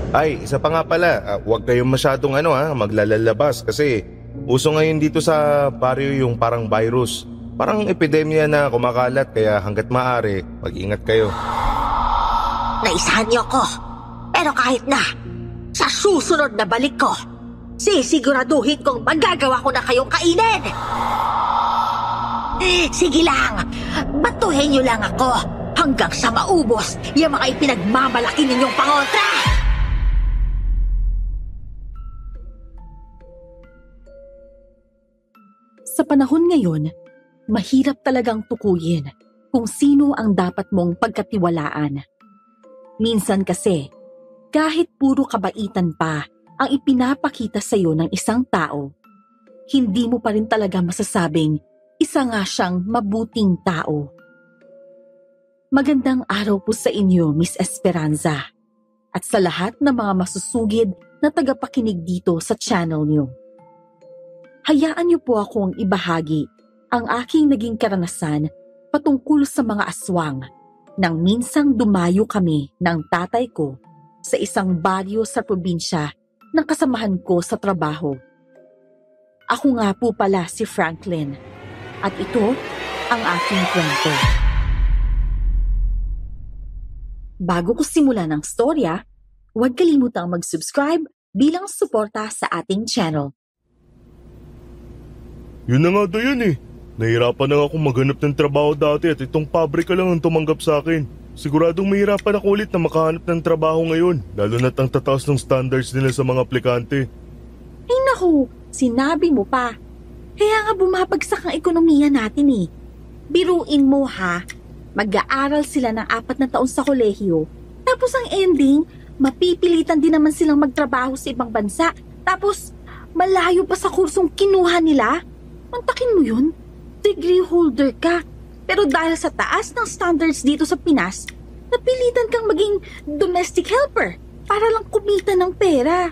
Ay, isa pa nga pala, huwag kayong masyadong maglalalabas kasi uso ngayon dito sa baryo yung parang virus. Parang epidemya na kumakalat kaya hanggat maaari, mag-ingat kayo. Naisahan niyo ako. Pero kahit na, sa susunod na balik ko, sisiguraduhin kong magagawa ko na kayong kainin. Sige lang, batuhin niyo lang ako hanggang sa maubos yung mga ipinagmamalaki ninyong pangontra. Sa panahon ngayon, mahirap talagang tukuyin kung sino ang dapat mong pagkatiwalaan. Minsan kasi, kahit puro kabaitan pa ang ipinapakita sa iyo ng isang tao, hindi mo pa rin talaga masasabing isa nga siyang mabuting tao. Magandang araw po sa inyo, Miss Esperanza, at sa lahat ng mga masusugid na tagapakinig dito sa channel niyo. Hayaan niyo po akong ibahagi ang aking naging karanasan patungkol sa mga aswang nang minsang dumayo kami ng tatay ko sa isang baryo sa probinsya ng kasamahan ko sa trabaho. Ako nga po pala si Franklin at ito ang aking kwento. Bago ko simulan ang storya, huwag kalimutang mag-subscribe bilang suporta sa ating channel. Yun na nga Dayan eh. Nahirapan na akong maghanap ng trabaho dati at itong pabrika lang ang tumanggap sa akin. Siguradong mahirapan ako ulit na makahanap ng trabaho ngayon, lalo na't ang tataas ng standards nila sa mga aplikante. Ay naku, sinabi mo pa. Kaya nga bumabagsak ang ekonomiya natin eh. Biruin mo ha, mag-aaral sila ng 4 na taon sa kolehiyo, tapos ang ending, mapipilitan din naman silang magtrabaho sa ibang bansa, tapos malayo pa sa kursong kinuha nila. Mantakin mo yun, degree holder ka. Pero dahil sa taas ng standards dito sa Pinas, napilitan kang maging domestic helper para lang kumita ng pera.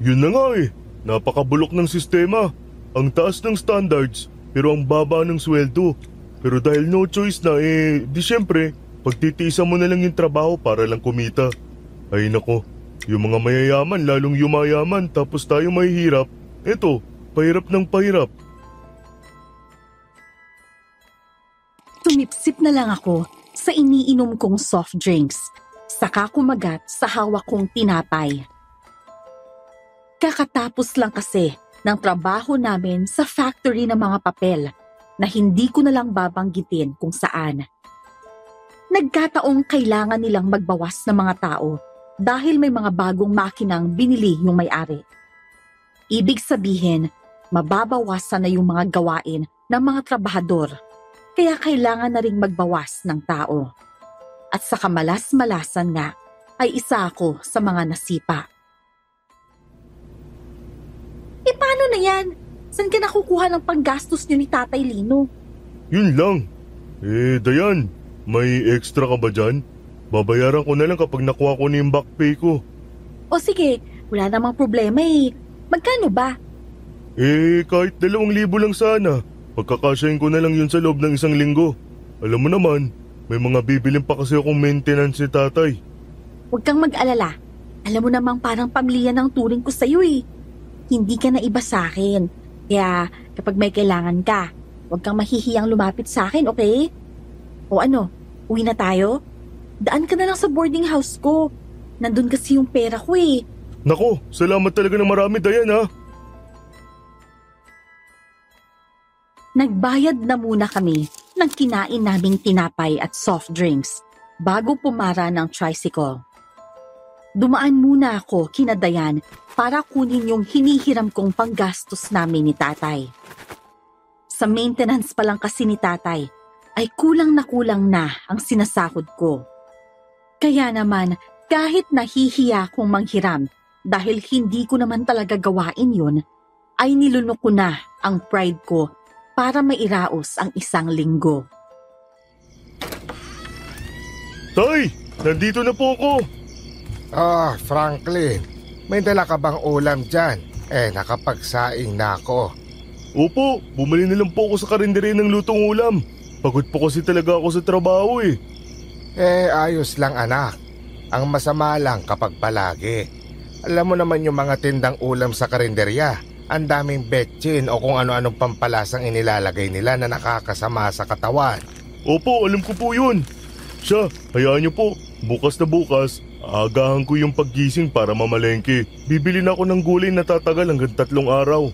Yun na nga eh, napakabulok ng sistema. Ang taas ng standards, pero ang baba ng sweldo. Pero dahil no choice na di syempre, pagtitiisan mo na lang yung trabaho para lang kumita. Ay nako, yung mga mayayaman lalong yumayaman tapos tayo mahihirap. Eto, pahirap ng pahirap. Tumipsip na lang ako sa iniinom kong soft drinks, saka kumagat sa hawak kong tinapay. Kakatapos lang kasi ng trabaho namin sa factory ng mga papel na hindi ko na lang babanggitin kung saan. Nagkataong kailangan nilang magbawas ng mga tao dahil may mga bagong makinang binili yung may-ari. Ibig sabihin, mababawasan na yung mga gawain ng mga trabahador. Kaya kailangan na ring magbawas ng tao. At sa kamalas-malasan nga, ay isa ako sa mga nasipa. Paano na yan? Saan ka nakukuha ng panggastos niyo ni Tatay Lino? Yun lang. Dayan, may extra ka ba dyan? Babayaran ko na lang kapag nakuha ko na yung back pay ko. O sige, wala namang problema eh. Magkano ba? Kahit 2,000 lang sana. Pagkakasyahin ko na lang yun sa loob ng 1 linggo. Alam mo naman, may mga bibilin pa kasi akong maintenance si tatay. Huwag kang mag-alala. Alam mo namang parang pamilya ng turing ko sa'yo eh. Hindi ka na iba sa akin. Kaya kapag may kailangan ka, huwag kang mahihiyang lumapit sa akin, okay? O ano, uwi na tayo? Daan ka na lang sa boarding house ko. Nandun kasi yung pera ko eh. Nako, salamat talaga ng marami Dayan ha. Nagbayad na muna kami ng kinain naming tinapay at soft drinks bago pumara ng tricycle. Dumaan muna ako kina Dayan para kunin yung hinihiram kong panggastos namin ni tatay. Sa maintenance pa lang kasi ni tatay ay kulang na ang sinasahod ko. Kaya naman kahit nahihiya kong manghiram dahil hindi ko naman talaga gawain yun, ay nilunok ko na ang pride ko para mairaos ang 1 linggo. Tay, nandito na po ako. Franklin, may dala ka bang ulam dyan? Nakapagsaing na ako. Opo, bumili na lang po ako sa karinderya ng lutong ulam. Pagod po kasi talaga ako sa trabaho eh. Ayos lang anak. Ang masama lang kapag palagi. Alam mo naman yung mga tindang ulam sa karinderya. Ang daming betchin o kung ano-anong pampalasang inilalagay nila na nakakasama sa katawan. Opo, alam ko po yun. Siya, hayaan niyo po. Bukas na bukas, aagahan ko yung paggising para mamalengke. Bibili na ako ng gulay na tatagal hanggang 3 araw.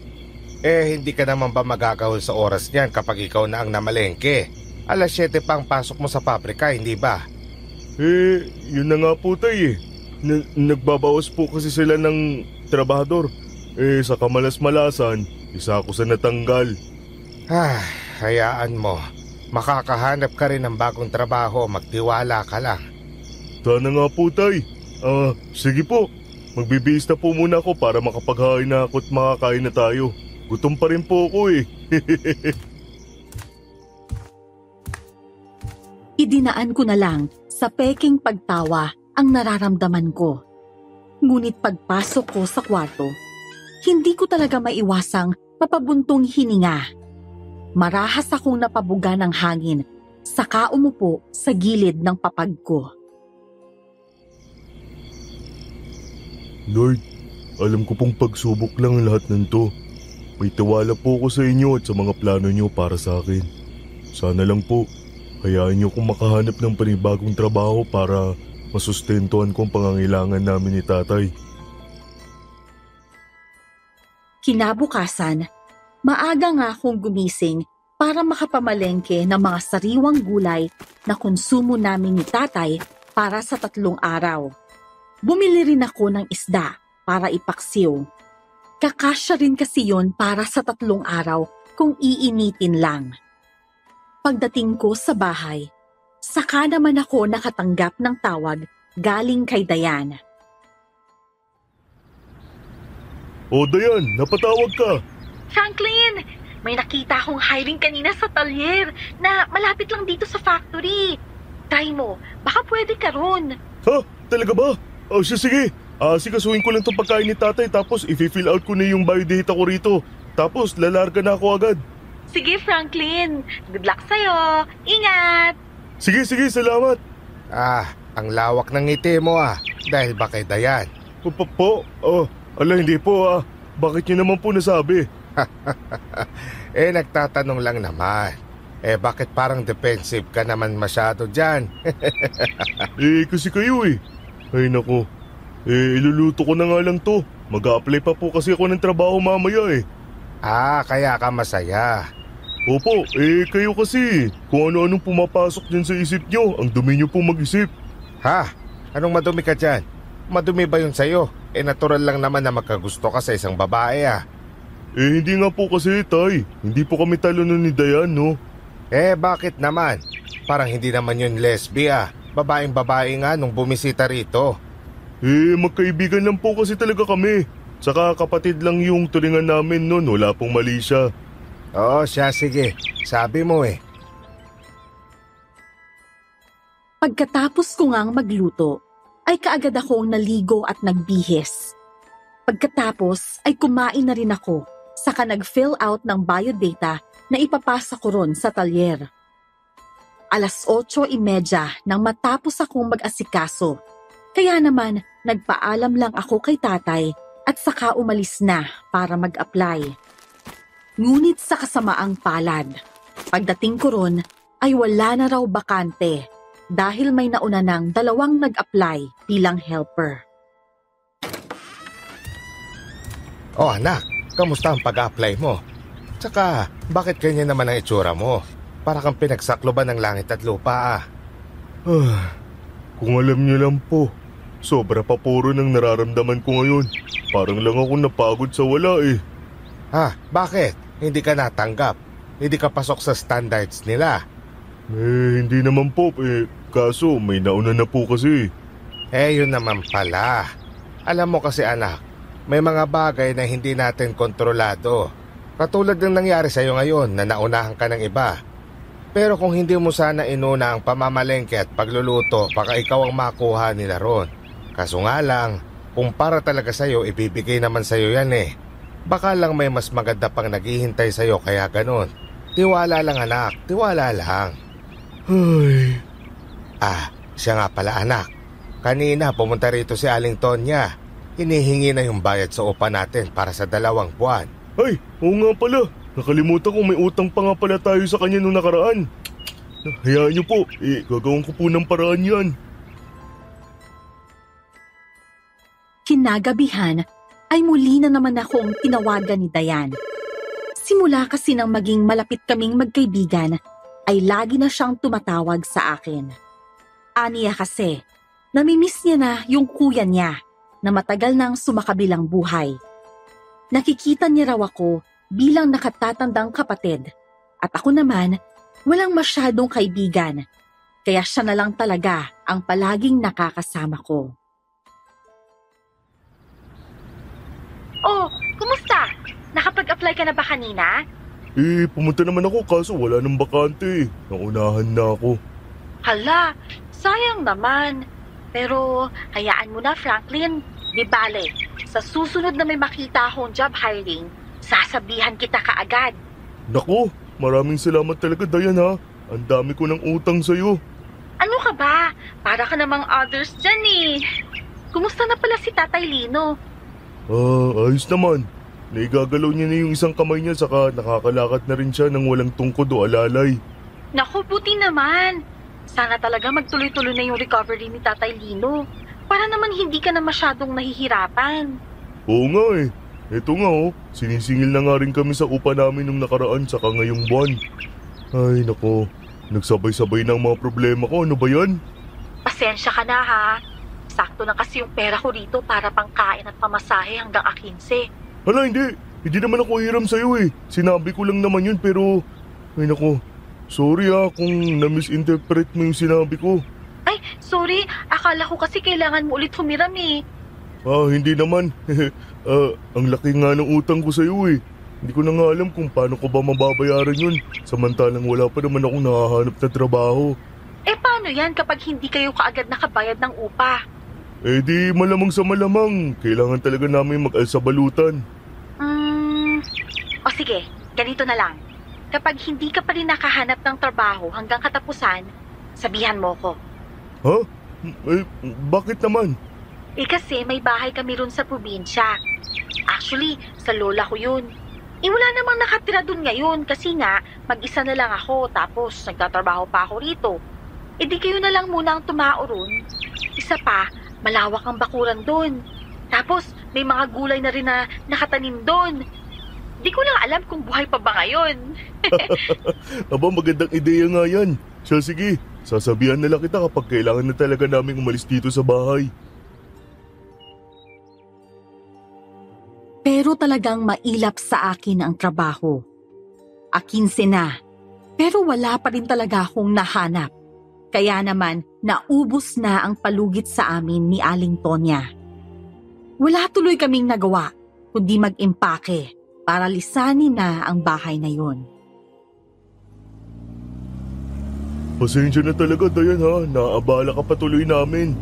Hindi ka naman ba magagahol sa oras niyan kapag ikaw na ang namalengke? Alas 7 pa ang pasok mo sa pabrika, hindi ba? Yun na nga po tay nagbabawas po kasi sila ng trabahador. Sa kamalas-malasan, isa ako sa natanggal. Hayaan mo. Makakahanap ka rin ng bagong trabaho, magtiwala ka lang. Sana nga po tay. Sige po. Magbibihis na po muna ako para makapaghain na ako at makakain na tayo. Gutom pa rin po ako eh. Idinaan ko na lang sa peking pagtawa ang nararamdaman ko. Ngunit pagpasok ko sa kwarto, hindi ko talaga maiwasang mapabuntong hininga. Marahas akong napabuga ng hangin, saka umupo sa gilid ng papag ko. Lord, alam ko pong pagsubok lang lahat ng to. May tiwala po ako sa inyo at sa mga plano niyo para sa akin. Sana lang po, hayaan niyo kong makahanap ng panibagong trabaho para masustentuhan ko ang pangangailangan namin ni tatay. Kinabukasan, maaga nga akong gumising para makapamalengke ng mga sariwang gulay na konsumo namin ni tatay para sa 3 araw. Bumili rin ako ng isda para ipaksiw. Kakasya rin kasi yun para sa 3 araw kung iinitin lang. Pagdating ko sa bahay, saka naman ako nakatanggap ng tawag galing kay Dayan. O Dayan, napatawag ka. Franklin, may nakita akong hiring kanina sa talyer na malapit lang dito sa factory. Try mo, baka pwede ka ron. Ha? Talaga ba? Sige. Sikasuhin ko lang itong pagkain ni tatay tapos i-fill out ko na yung biodata ko rito. Tapos lalarga na ako agad. Sige Franklin, good luck sa'yo. Ingat! Sige, salamat. Ang lawak ng ngiti mo dahil ba kay Dayan? Po? Hindi po Bakit niyo naman po nasabi? Nagtatanong lang naman. Bakit parang defensive ka naman masyado dyan? Kasi kayo Ay nako. Iluluto ko na nga lang to. Mag-a-apply pa po kasi ako ng trabaho mamaya Kaya ka masaya. Opo, kayo kasi. Kung ano-anong pumapasok dyan sa isip nyo, ang dumi nyo pong mag-isip. Anong madumi ka dyan? Madumi ba yun sa'yo? Natural lang naman na magkagusto ka sa isang babae Hindi nga po kasi tay. Hindi po kami talo nun ni Dayan, no? Bakit naman? Parang hindi naman yun lesbi Babaeng babae nga nung bumisita rito. Magkaibigan lang po kasi talaga kami. Saka kapatid lang yung turingan namin nun. Wala pong mali siya. Oo, siya sige. Sabi mo Pagkatapos ko ngang magluto, ay kaagad akong naligo at nagbihis. Pagkatapos ay kumain na rin ako, saka nag-fill out ng biodata na ipapasa ko ron sa talyer. 8:30 nang matapos akong mag-asikaso, kaya naman nagpaalam lang ako kay tatay at saka umalis na para mag-apply. Ngunit sa kasamaang palad, pagdating ko ron ay wala na raw bakante dahil may nauna ng 2 nag-apply bilang helper. Anak, kamusta ang pag-apply mo? Tsaka, bakit ganyan naman ang itsura mo? Para kang pinagsakloban ng langit at lupa Kung alam niyo lang po, sobra pa puro ng nararamdaman ko ngayon. Parang lang ako napagod sa wala Bakit? Hindi ka natanggap? Hindi ka pasok sa standards nila? Hindi naman po kaso may nauna na po kasi. Yun naman pala. Alam mo kasi anak, may mga bagay na hindi natin kontrolado. Katulad ng nangyari sa'yo ngayon na naunahan ka ng iba. Pero kung hindi mo sana inuna ang pamamalengke at pagluluto, baka ikaw ang makuha nila ron. Kaso nga lang, kung para talaga sa'yo, ibibigay naman sa'yo yan Baka lang may mas maganda pang naghihintay sa'yo kaya ganun. Tiwala lang anak, tiwala lang. Ay. Siya nga pala anak. Kanina pumunta rito si Aling Tonya. Hinihingi na yung bayad sa upa natin para sa 2 buwan. Ay, oo nga pala. Nakalimutan ko may utang pa nga pala tayo sa kanya nung nakaraan. Hayaan niyo po, gagawin ko po ng paraan yan. Kinagabihan ay muli na naman akong tinawagan ni Dayan. Simula kasi nang maging malapit kaming magkaibigan, ay lagi na siyang tumatawag sa akin. Aniya kasi, namimiss niya na yung kuya niya na matagal nang sumakabilang buhay. Nakikita niya raw ako bilang nakatatandang kapatid at ako naman walang masyadong kaibigan, kaya siya na lang talaga ang palaging nakakasama ko. Oh, kumusta? Nakapag-apply ka na ba kanina? Pumunta naman ako kaso wala nang bakante. Naunahan na ako. Hala, sayang naman. Pero hayaan mo na, Franklin. Di bale, sa susunod na may makita akong job hiring, sasabihan kita kaagad. Naku, maraming salamat talaga, Dayan ha. Ang dami ko ng utang sa'yo. Ano ka ba? Para ka namang others dyan eh. Kumusta na pala si Tatay Lino? Ayos naman. Naigagalaw niya na yung isang kamay niya saka nakakalakad na rin siya nang walang tungkod o alalay. Naku, buti naman. Sana talaga magtuloy-tuloy na yung recovery ni Tatay Lino. Para naman hindi ka na masyadong nahihirapan. Oo nga eh. Eto nga sinisingil na nga rin kami sa upa namin nung nakaraan saka ngayong buwan. Ay nako, nagsabay-sabay na ang mga problema ko. Ano ba yan? Pasensya ka na ha. Sakto na kasi yung pera ko rito para pangkain at pamasahe hanggang 15. Hala, hindi. Hindi naman ako hiram sa'yo eh. Sinabi ko lang naman yun pero... Ay nako, sorry kung na-misinterpret mo yung sinabi ko. Ay, sorry. Akala ko kasi kailangan mo ulit humiram eh. Hindi naman. Ang laki nga ng utang ko sa'yo eh. Hindi ko na nga alam kung paano ko ba mababayaran yun. Samantalang wala pa naman akong nakahanap na trabaho. Paano yan kapag hindi kayo kaagad nakabayad ng upa? Di malamang sa malamang. Kailangan talaga namin mag-alsa balutan. O sige, ganito na lang. Kapag hindi ka pa rin nakahanap ng trabaho hanggang katapusan, sabihan mo ko. Ha? Bakit naman? Kasi may bahay kami ron sa probinsya. Actually, sa lola ko yun. Wala namang nakatira dun ngayon kasi nga, mag-isa na lang ako tapos nagtatrabaho pa ako rito. Di kayo na lang muna ang tumao ron. Isa pa, malawak ang bakuran dun. Tapos, may mga gulay na rin na nakatanim dun. Di ko lang alam kung buhay pa ba ngayon. Aba, magandang ideya nga yan. Siya, sige. Sasabihan na lang kita kapag kailangan na talaga namin umalis dito sa bahay. Pero talagang mailap sa akin ang trabaho. 15 na, pero wala pa rin talaga akong nahanap. Kaya naman, naubos na ang palugit sa amin ni Aling Tonya. Wala tuloy kaming nagawa, kundi mag-impake para lisanin na ang bahay na yun. Pasensya na talaga, Dayan ha. Naabala ka patuloy namin.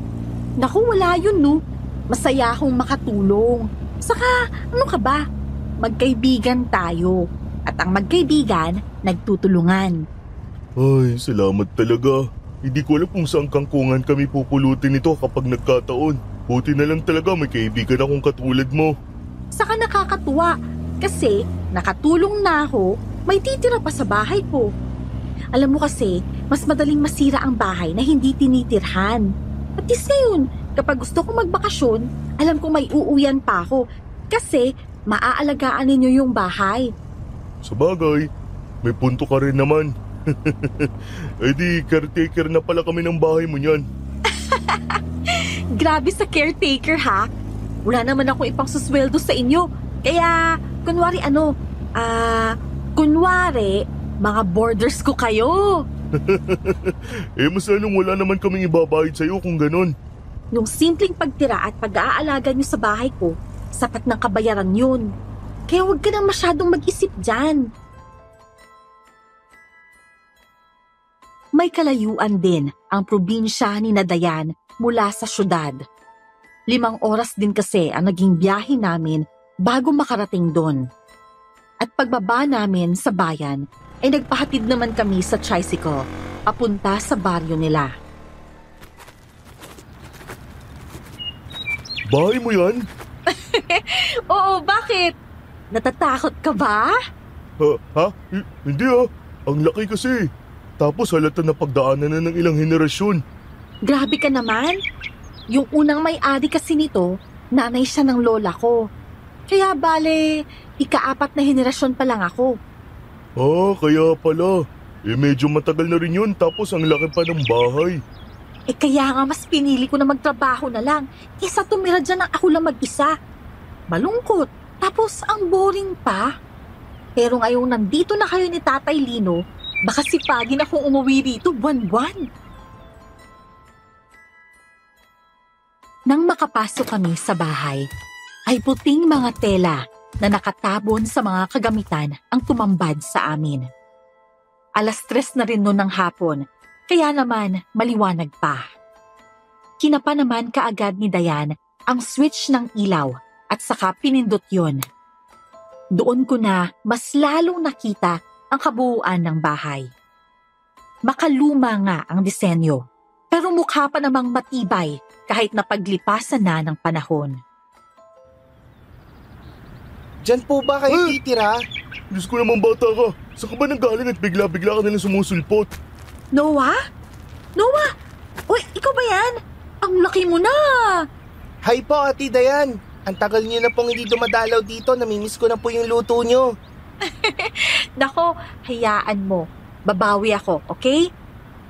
Naku, wala yun no. Masaya akong makatulong. Saka, ano ka ba? Magkaibigan tayo. At ang magkaibigan, nagtutulungan. Ay, salamat talaga. Hindi ko alam kung saan kangkungan kami pupulutin nito kapag nagkataon. Buti na lang talaga may kaibigan akong katulad mo. Saka nakakatuwa kasi nakatulong na ako, may titira pa sa bahay ko. Alam mo kasi, mas madaling masira ang bahay na hindi tinitirhan. At least ngayon, kapag gusto kong magbakasyon, alam ko may uuwian pa ako kasi maaalagaan ninyo yung bahay. Sabagay, may punto ka rin naman. Di caretaker na pala kami ng bahay mo niyan. Grabe sa caretaker ha. Wala naman ako ipang susweldo sa inyo. Kaya, kunwari, mga borders ko kayo. Mas anong wala naman kaming ibabayad sa'yo kung ganon. Yung simpleng pagtira at pag-aalaga nyo sa bahay ko, sapat ng kabayaran yun. Kaya huwag ka nang masyadong mag-isip dyan. May kalayuan din ang probinsya ni Dayan mula sa syudad. 5 oras din kasi ang naging biyahe namin bago makarating doon. At pagbaba namin sa bayan, ay nagpahatid naman kami sa tricycle papunta sa baryo nila. Bahay mo yan? Oo, bakit? Natatakot ka ba? Hindi ah. Ang laki kasi. Tapos halata na pagdaanan na ng ilang henerasyon. Grabe ka naman. Yung unang may-ari kasi nito, nanay siya ng lola ko. Kaya bale, ika-4 na henerasyon pa lang ako. Kaya pala. Medyo matagal na rin yun tapos ang laki pa ng bahay. Kaya nga mas pinili ko na magtrabaho na lang kaysa tumira dyan ng ako lang mag-isa. Malungkot. Tapos ang boring pa. Pero ngayong nandito na kayo ni Tatay Lino, baka sipagin akong umuwi rito buwan-buwan. Nang makapasok kami sa bahay, ay puting mga tela na nakatabon sa mga kagamitan ang tumambad sa amin. 3:00 na rin noon ng hapon, kaya naman maliwanag pa. Kinapa naman kaagad ni Dayan ang switch ng ilaw at saka pinindot yon. Doon ko na mas lalong nakita ang kabuuan ng bahay. Makaluma nga ang disenyo, pero mukha pa namang matibay kahit napaglipasan na ng panahon. Diyan po ba kayo titira? Diyos ko naman bata ka. Saan ka ba nanggaling at bigla-bigla ka nalang sumusulpot? Noah? Noah! Uy, ikaw ba yan? Ang laki mo na! Hi po, Ate Dayan. Ang tagal niyo na pong hindi dumadalaw dito. Namimiss ko na po yung luto niyo. Nako, hayaan mo. Babawi ako, okay?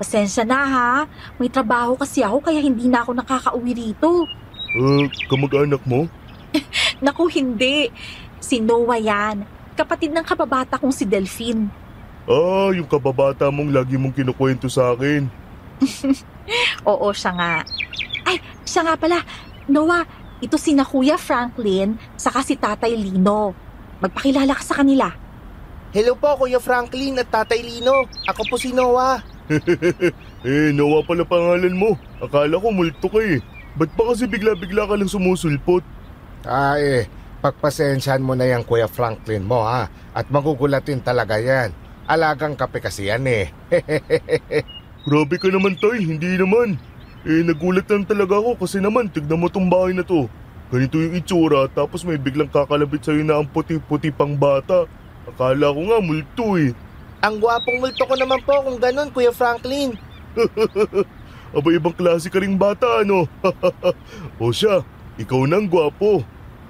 Pasensya na ha. May trabaho kasi ako kaya hindi na ako nakakauwi rito. Kamag-anak mo? Naku, hindi. Si Noah yan. Kapatid ng kababata kong si Delphine. Yung kababata mong lagi mong kinukwento sa akin. Oo, siya nga. Ay, siya nga pala. Noah, ito si na Kuya Franklin saka si Tatay Lino. Magpakilala ka sa kanila. Hello po, Kuya Franklin at Tatay Lino. Ako po si Noah. Noah pala pangalan mo. Akala ko multo ka eh. Ba't pa kasi bigla-bigla ka lang sumusulpot? Pagpasensyahan mo na yan, Kuya Franklin mo ha. At magugulatin talaga yan. Alagang kape kasi yan eh. Grabe ka naman tay, hindi naman. Nagulat lang talaga ako kasi naman tignan mo tong bahay na to. Ganito yung itsura tapos may biglang kakalabit sa'yo na ang puti-puti pang bata. Akala ko nga multo eh. Ang gwapong multo ko naman po kung ganun, Kuya Franklin. Aba ibang klase ka ring bata ano. O siya, ikaw nang gwapo.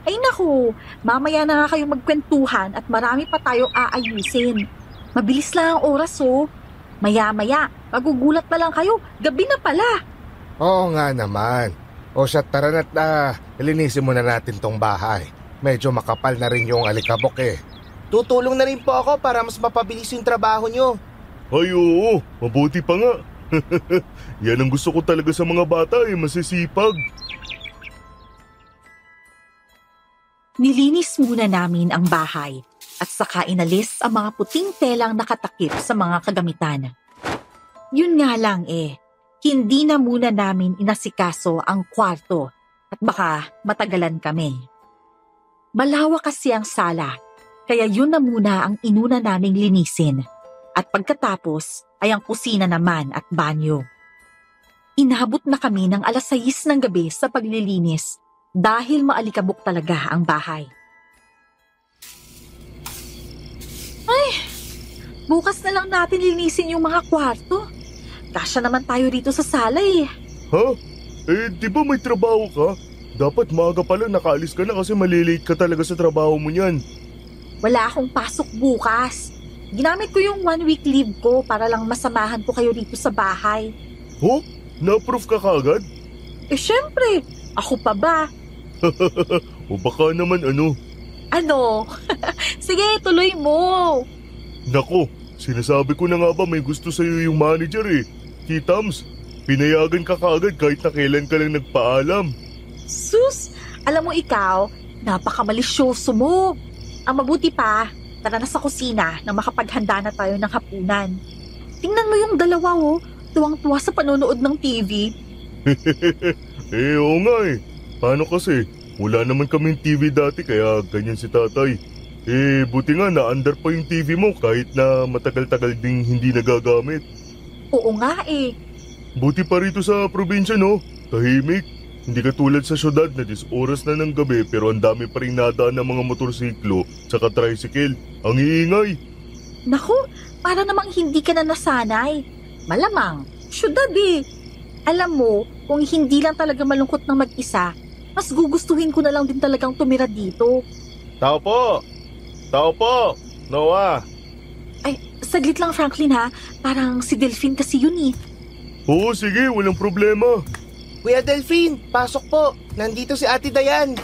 Ay naku, mamaya na nga kayo magkwentuhan at marami pa tayong aayusin. Mabilis lang ang oras oh. Maya-maya, magugulat na lang kayo, gabi na pala. Oo nga naman. O siya, tara na't linisin muna natin tong bahay. Medyo makapal na rin yung alikabok eh. Tutulong na rin po ako para mas mapabilis yung trabaho nyo. Ay oo, mabuti pa nga. Yan ang gusto ko talaga sa mga bata eh, masisipag. Nilinis muna namin ang bahay at saka inalis ang mga puting telang nakatakip sa mga kagamitan. Yun nga lang hindi na muna namin inasikaso ang kwarto at baka matagalan kami. Malawak kasi ang sala, kaya yun na muna ang inuna naming linisin at pagkatapos ay ang kusina naman at banyo. Inabot na kami ng 6:00 ng gabi sa paglilinis dahil maalikabok talaga ang bahay. Ay, bukas na lang natin linisin yung mga kwarto. Kasya naman tayo rito sa sala eh. Ha? Di ba may trabaho ka? Dapat maaga pala nakaalis ka na kasi malilate ka talaga sa trabaho mo niyan. Wala akong pasok bukas. Ginamit ko yung 1-week leave ko para lang masamahan ko kayo rito sa bahay. Ho? Na-approve ka kaagad? Syempre, ako pa ba? O baka naman ano? Ano? Sige, tuloy mo. Nako, sinasabi ko na nga ba may gusto sa'yo yung manager eh. Kitams, pinayagan ka kaagad kahit na kailan ka lang nagpaalam. Sus, alam mo ikaw, napakamalisyoso mo. Ang mabuti pa, tara na sa kusina nang makapaghanda na tayo ng hapunan. Tingnan mo yung dalawa tuwang-tuwa sa panonood ng TV. Oo nga eh. Paano kasi? Wala naman kaming TV dati kaya ganyan si tatay. Buti nga na-under pa yung TV mo kahit na matagal-tagal ding hindi nagagamit. Oo nga eh. Buti pa rito sa probinsya no, tahimik. Hindi katulad sa syudad na 10 oras na ng gabi pero ang dami pa rin nadaan ng mga motorsiklo tsaka tricycle. Ang iingay. Naku, para namang hindi ka na nasanay. Malamang, syudad eh. Alam mo, kung hindi lang talaga malungkot ng mag-isa, mas gugustuhin ko na lang din talagang tumira dito. Tao po! Tao po! Noah! Ay, saglit lang Franklin ha. Parang si Delphine kasi yun eh. Oo, sige, walang problema. Kuya Delphine, pasok po. Nandito si Ate Dayan.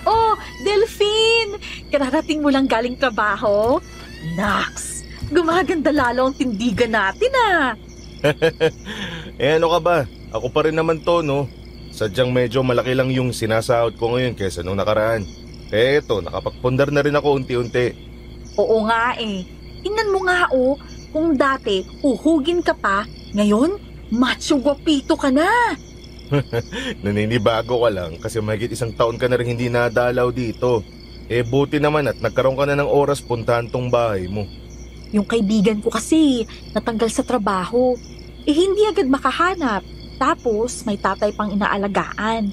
Oh, Delphine! Kararating mo lang galing trabaho? Naks! Gumaganda lalo ang tindigan natin ah! Ano ka ba? Ako pa rin naman to, no? Sadyang medyo malaki lang yung sinasahod ko ngayon kaysa nung nakaraan. Eto, nakapagpundar na rin ako unti-unti. Oo nga eh. Tingnan mo nga oh, kung dati uhugin ka pa, ngayon macho guwapito ka na. Naninibago ka lang kasi mahigit 1 taon ka na rin hindi nadalaw dito. Buti naman at nagkaroon ka na ng oras puntahan tong bahay mo. Yung kaibigan ko kasi natanggal sa trabaho. Hindi agad makahanap. Tapos may tatay pang inaalagaan.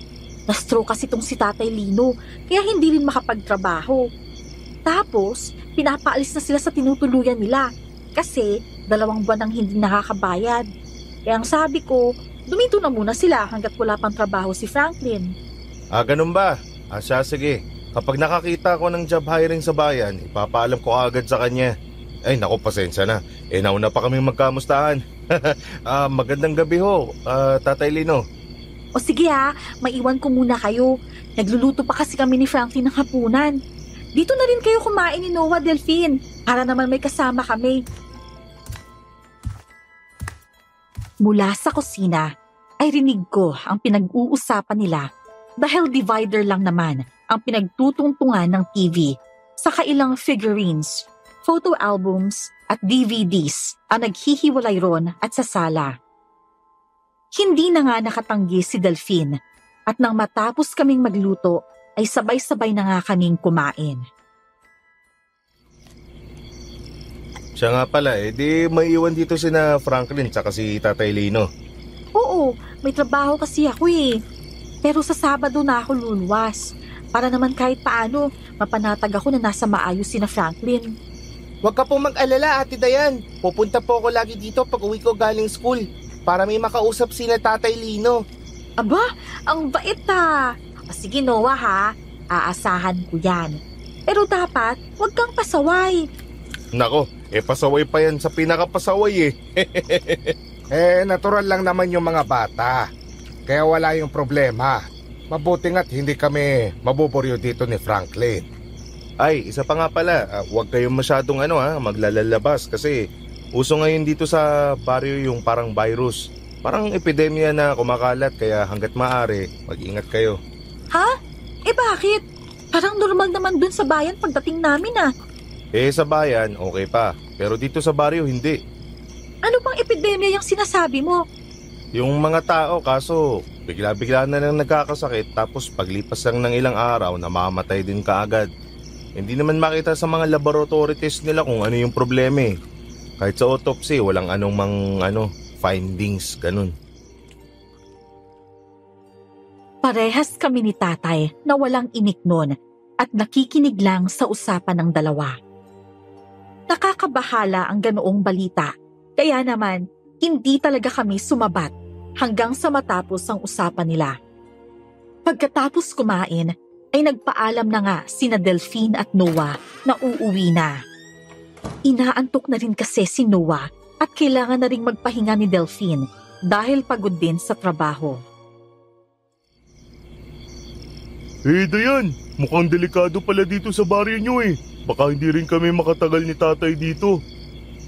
Na-stroke kasi tong si Tatay Lino, kaya hindi rin makapagtrabaho. Tapos, pinapaalis na sila sa tinutuluyan nila kasi 2 buwan nang hindi nakakabayad. Kaya ang sabi ko, dumito na muna sila hanggat wala pang trabaho si Franklin. Ganun ba? Siya, sige. Kapag nakakita ko ng job hiring sa bayan, ipapaalam ko agad sa kanya. Ay, naku, pasensya na. Nauna pa kaming magkamustahan. Magandang gabi ho, Tatay Lino. O sige ha, maiwan ko muna kayo. Nagluluto pa kasi kami ni Franklin ng hapunan. Dito na rin kayo kumain ni Noah, Delphine, para naman may kasama kami. Mula sa kusina ay rinig ko ang pinag-uusapan nila dahil divider lang naman ang pinagtutungtungan ng TV sa ilang figurines, photo albums at DVDs ang naghihiwalay ron at sa sala. Hindi na nga nakatanggi si Delphine at nang matapos kaming magluto ay sabay-sabay na nga kaming kumain. Siya nga pala, di maiiwan dito sina Franklin tsaka si Tatay Lino. Oo, may trabaho kasi ako eh. Pero sa Sabado na ako luluwas. Para naman kahit paano, mapanatag ako na nasa maayos sina Franklin. Huwag ka po mag-alala, Ate Dayan. Pupunta po ako lagi dito pag uwi ko galing school para may makausap sina Tatay Lino. Aba, ang bait ah. O sige Noah ha, aasahan ko yan. Pero dapat, huwag kang pasaway. Nako, pasaway pa yan sa pinakapasaway Natural lang naman yung mga bata. Kaya wala yung problema. Mabuti nga't hindi kami mabuburyo dito ni Franklin. Ay, isa pa nga pala, huwag kayong masyadong maglalalabas kasi uso ngayon dito sa baryo yung parang virus. Parang epidemya na kumakalat kaya hanggat maaari, mag-ingat kayo. Ha? Bakit? Parang normal naman dun sa bayan pagdating namin ah. Sa bayan, okay pa. Pero dito sa baryo, hindi. Ano bang epidemya yung sinasabi mo? Yung mga tao, kaso bigla-bigla na lang nagkakasakit tapos paglipas lang ng ilang araw, namamatay din kaagad. Hindi naman makita sa mga laboratory test nila kung ano yung problema eh. Kahit sa autopsy, walang findings, ganun. Parehas kami ni tatay na walang inik nun at nakikinig lang sa usapan ng dalawa. Nakakabahala ang ganoong balita, kaya naman hindi talaga kami sumabat hanggang sa matapos ang usapan nila. Pagkatapos kumain, ay nagpaalam na nga sina Delphine at Noah na uuwi na. Inaantok na rin kasi si Noah at kailangan na ring magpahinga ni Delphine dahil pagod din sa trabaho. Dayan, mukhang delikado pala dito sa baryo nyo eh. Baka hindi rin kami makatagal ni tatay dito.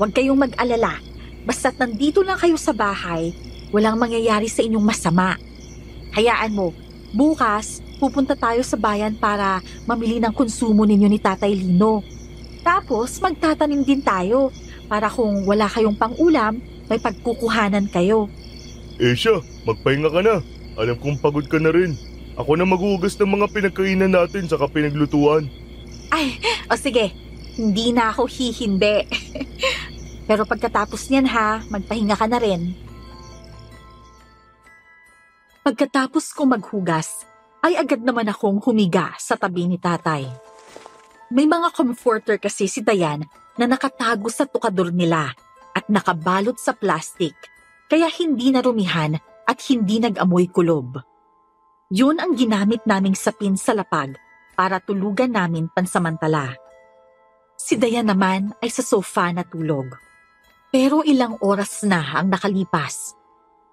Huwag kayong mag-alala. Basta't nandito lang kayo sa bahay, walang mangyayari sa inyong masama. Hayaan mo, bukas pupunta tayo sa bayan para mamili ng konsumo ninyo ni Tatay Lino. Tapos magtatanim din tayo para kung wala kayong pang-ulam, may pagkukuhanan kayo. Siya, magpahinga ka na. Alam kong pagod ka na rin. Ako na maghugas ng mga pinagkainan natin saka pinaglutuan. Ay, o sige, hindi na ako hihindi. Pero pagkatapos niyan ha, magpahinga ka na rin. Pagkatapos kong maghugas, ay agad naman akong humiga sa tabi ni tatay. May mga comforter kasi si Dayan na nakatago sa tukador nila at nakabalot sa plastic, kaya hindi narumihan at hindi nag-amoy kulob. Yun ang ginamit naming sapin sa lapag para tulugan namin pansamantala. Si Dayan naman ay sa sofa natulog. Pero ilang oras na ang nakalipas.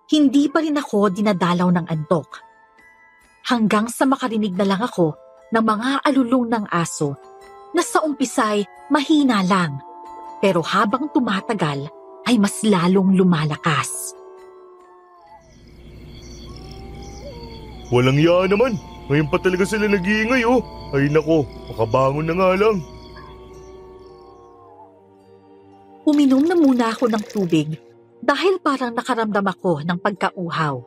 Hindi pa rin ako dinadalaw ng antok. Hanggang sa makarinig na lang ako ng mga alulong ng aso na sa umpisay mahina lang, pero habang tumatagal ay mas lalong lumalakas. Walang yaan naman. Ngayon pa talaga sila nag-iingay oh. Ay nako, makabangon na nga lang. Uminom na muna ako ng tubig dahil parang nakaramdam ako ng pagkauhaw.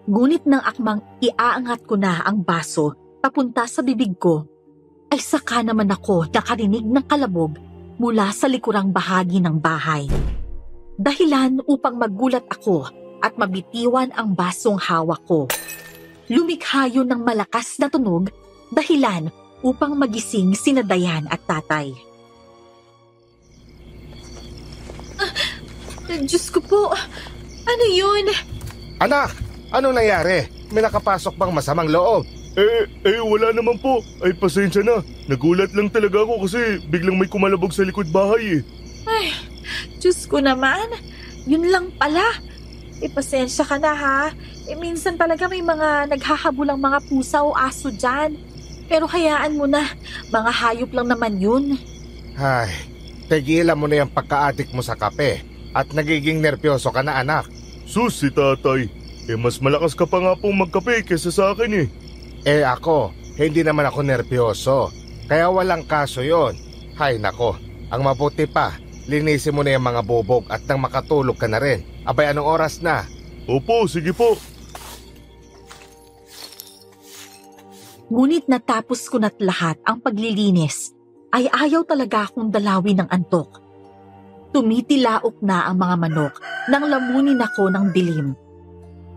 Ngunit nang akmang iaangat ko na ang baso papunta sa bibig ko, ay saka naman ako nakarinig ng kalabog mula sa likurang bahagi ng bahay. Dahilan upang magulat ako at mabitiwan ang basong hawak ko. Lumikha yun ng malakas na tunog, dahilan upang magising sina Dayan at tatay. Diyos ko po, ano yun? Anak, ano nangyari? May nakapasok bang masamang loob? Wala naman po. Ay, pasensya na. Nagulat lang talaga ako kasi biglang may kumalabog sa likod bahay eh. Ay, Diyos ko naman. Yun lang pala. Pasensya ka na ha. Minsan talaga may mga naghahabulang mga pusa o aso dyan. Pero hayaan mo na. Mga hayop lang naman yun. Ay, tigilan mo na yung pagka-addict mo sa kape. At nagiging nervyoso ka na, anak. Sus, si tatay. Mas malakas ka pa nga pong magkape kesa sa akin eh. Ako, hindi naman ako nervyoso. Kaya walang kaso yon. Hay nako, ang mabuti pa, linisin mo na yung mga bubog at nang makatulog ka na rin. Abay, anong oras na? Opo, sige po. Ngunit natapos ko na't lahat ang paglilinis, ay ayaw talaga akong dalawin ng antok. Tumitilaok na ang mga manok nang lamunin ako ng dilim.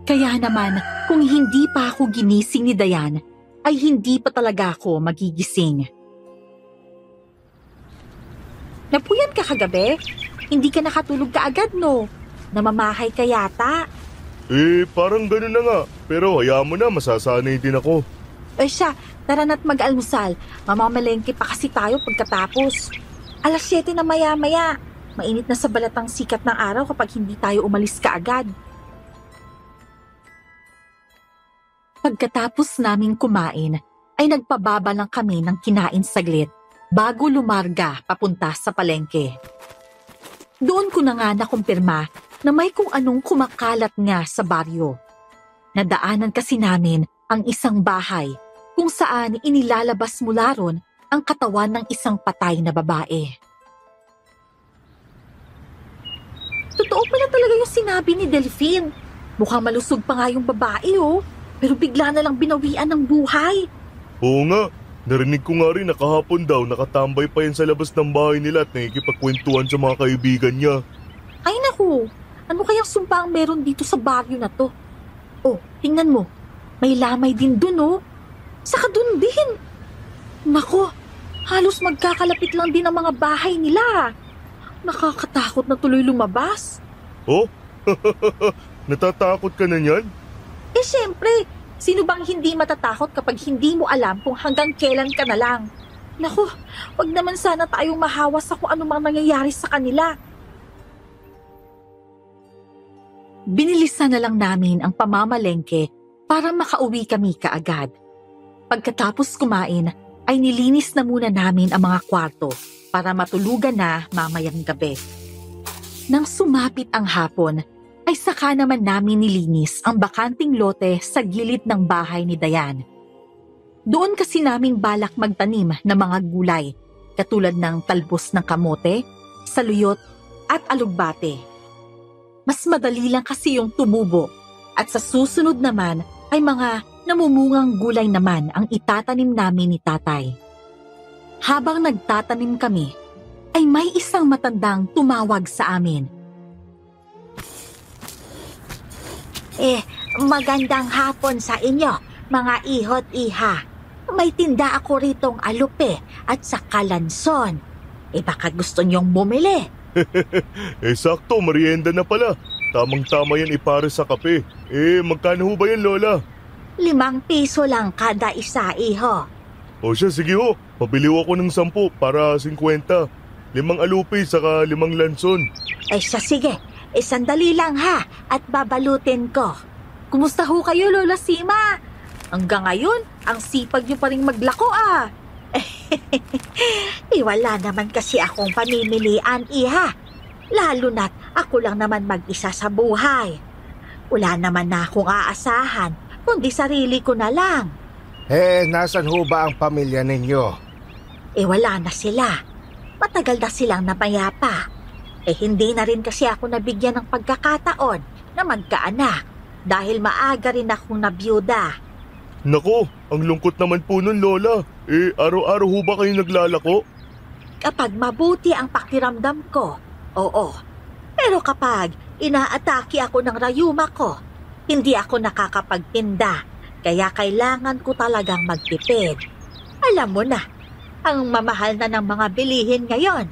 Kaya naman, kung hindi pa ako ginising ni Dayan, ay hindi pa talaga ako magigising. Napuyat ka kagabi? Hindi ka nakatulog ka agad, no? Namamahay ka yata. Parang ganun na nga. Pero hayaan mo na, masasanay din ako. Siya, tara na't mag-almusal. Mamamalengke pa kasi tayo pagkatapos. 7:00 na maya-maya. Mainit na sa balatang sikat ng araw kapag hindi tayo umalis kaagad. Pagkatapos naming kumain, ay nagpababa lang kami ng kinain saglit bago lumarga papunta sa palengke. Doon ko na nga nakumpirma na may kung anong kumakalat nga sa baryo. Nadaanan kasi namin ang isang bahay kung saan inilalabas mula ron ang katawan ng isang patay na babae. Totoo pala talaga yung sinabi ni Delphine. Mukhang malusog pa nga yung babae pero bigla na lang binawian ng buhay. Oo nga, narinig ko nga rin na kahapon daw nakatambay pa yan sa labas ng bahay nila at nakikipagkwentuhan sa mga kaibigan niya. Ay naku, ano kayang sumpa ang meron dito sa baryo na to? Tingnan mo, may lamay din dun Saka dun din. Naku, halos magkakalapit lang din ang mga bahay nila. Nakakatakot na tuloy lumabas. Natatakot ka na niyan? Siyempre, sino bang hindi matatakot kapag hindi mo alam kung hanggang kailan ka na lang? Naku, wag naman sana tayong mahawa sa kung anumang nangyayari sa kanila. Binilisan na lang namin ang pamamalengke para makauwi kami kaagad. Pagkatapos kumain, ay nilinis na muna namin ang mga kwarto para matulugan na mamayang gabi. Nang sumapit ang hapon, ay saka naman namin nilinis ang bakanting lote sa gilid ng bahay ni Dayan. Doon kasi naming balak magtanim ng mga gulay, katulad ng talbos ng kamote, saluyot at alugbate. Mas madali lang kasi yung tumubo at sa susunod naman ay mga namumungang gulay naman ang itatanim namin ni tatay. Habang nagtatanim kami, ay may isang matandang tumawag sa amin. Magandang hapon sa inyo, mga ihot iha. May tinda ako ritong alupe at saka lanson. Baka gusto niyong bumili. Sakto, merienda na pala. Tamang-tama yan ipare sa kape. Magkano ho ba yan, Lola? 5 piso lang kada isa, iho. O siya, sige ho. Pabili ako ng 10 para 50. 5 alupe saka 5 lanson. Siya sige. Sandali lang ha at babalutin ko. Kumusta ho kayo, Lola Sima? Hanggang ngayon, ang sipag niyo pa rin maglako ah. Wala naman kasi akong pamimilian, iha. Lalo na't ako lang naman mag-isa sa buhay. Wala naman na akong aasahan, kundi sarili ko na lang. Nasan ho ba ang pamilya ninyo? Wala na sila. Matagal na silang napayapa. Hindi na rin kasi ako nabigyan ng pagkakataon na magkaanak dahil maaga rin akong nabiyuda. Nako, ang lungkot naman po nun, Lola. Araw-araw ho ba kayo naglalako? Kapag mabuti ang pakiramdam ko, oo. Pero kapag inaatake ako ng rayuma ko, hindi ako nakakapagtinda. Kaya kailangan ko talagang magtipid. Alam mo na, ang mamahal na ng mga bilihin ngayon.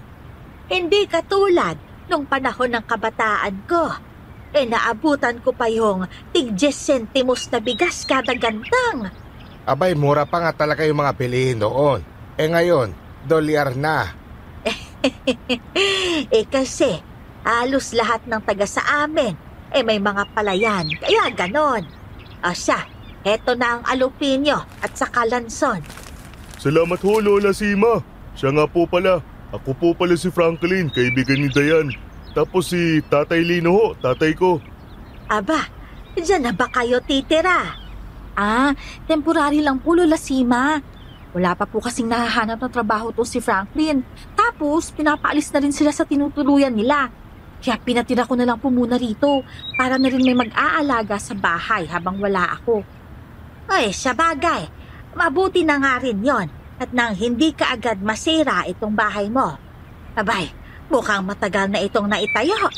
Hindi katulad nung panahon ng kabataan ko. Naabutan ko pa yung tig-10 sentimos na bigas kada gantang. Abay, mura pa nga talaga yung mga bilihin noon. Ngayon, dolyar na. Kasi halos lahat ng taga sa amin may mga palayan, kaya ganon. Siya, heto na ang alupinyo at saka lanson. Salamat ho, Lola Sima. Siya nga po pala. Ako po pala si Franklin, kaibigan ni Dayan. Tapos si Tatay Lino ho, tatay ko. Aba, dyan na ba kayo titira? Temporary lang po, Lola Sima. Wala pa po kasing nahahanap ng trabaho to si Franklin. Tapos, pinapaalis na rin sila sa tinutuluyan nila. Kaya pinatira ko na lang po muna rito para na rin may mag-aalaga sa bahay habang wala ako. Sa bagay, mabuti na nga rin yon at nang hindi ka agad masira itong bahay mo. Abay, mukhang matagal na itong naitayo.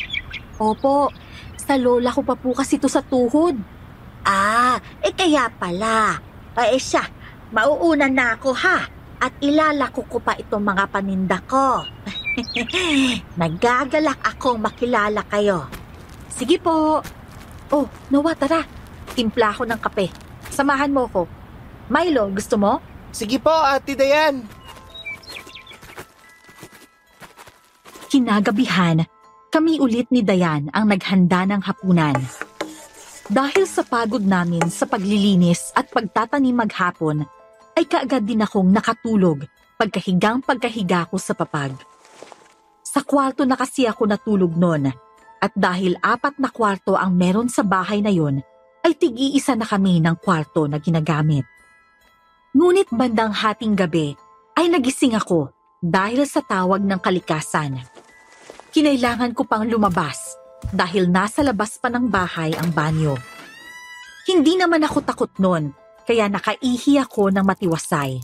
Opo, sa lola ko pa po kasi ito sa tuhod. Kaya pala. Siya, mauunan na ako ha at ilalako ko pa itong mga paninda ko. Nagagalak akong makilala kayo. Sige po. Nawa, tara. Timpla ako ng kape. Samahan mo ko. Milo, gusto mo? Sige po, Ate Dayan. Kinagabihan, kami ulit ni Dayan ang naghanda ng hapunan. Dahil sa pagod namin sa paglilinis at pagtatanim maghapon, ay kaagad din akong nakatulog pagkahiga ko sa papag. Sa kwarto na kasi ako natulog noon at dahil 4 na kwarto ang meron sa bahay na yon, ay tig-iisa na kami ng kwarto na ginagamit. Ngunit bandang hating gabi ay nagising ako dahil sa tawag ng kalikasan. Kinailangan ko pang lumabas dahil nasa labas pa ng bahay ang banyo. Hindi naman ako takot noon kaya nakaihi ako ng matiwasay.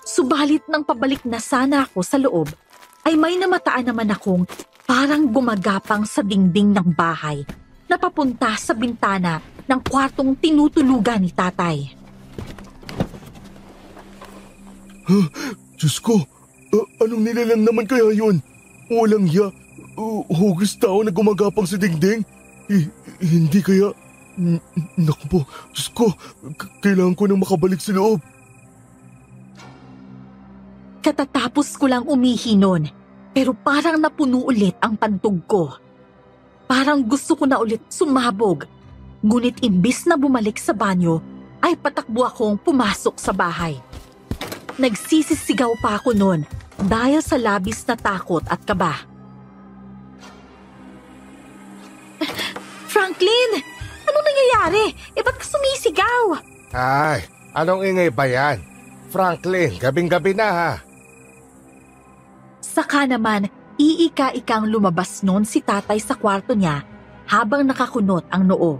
Subalit nang pabalik na sana ako sa loob ay may namataan naman akong parang gumagapang sa dingding ng bahay na papunta sa bintana ng kwartong tinutulugan ni tatay. Diyos ko, anong nilalang naman kaya yun? Walang hiya. Hugis tao na gumagapang sa dingding? Hindi kaya... Naku po, Diyos ko, kailangan ko nang makabalik sa loob. Katatapos ko lang umihi noon, pero parang napuno ulit ang pantog ko. Parang gusto ko na ulit sumabog. Ngunit imbis na bumalik sa banyo, ay patakbo akong pumasok sa bahay. Nagsisisigaw pa ako noon dahil sa labis na takot at kaba. Franklin! Anong nangyayari? Ba't ka sumisigaw? Ay, anong ingay ba yan? Franklin, gabing-gabi na ha. Saka naman, iika-ikang lumabas noon si tatay sa kwarto niya habang nakakunot ang noo.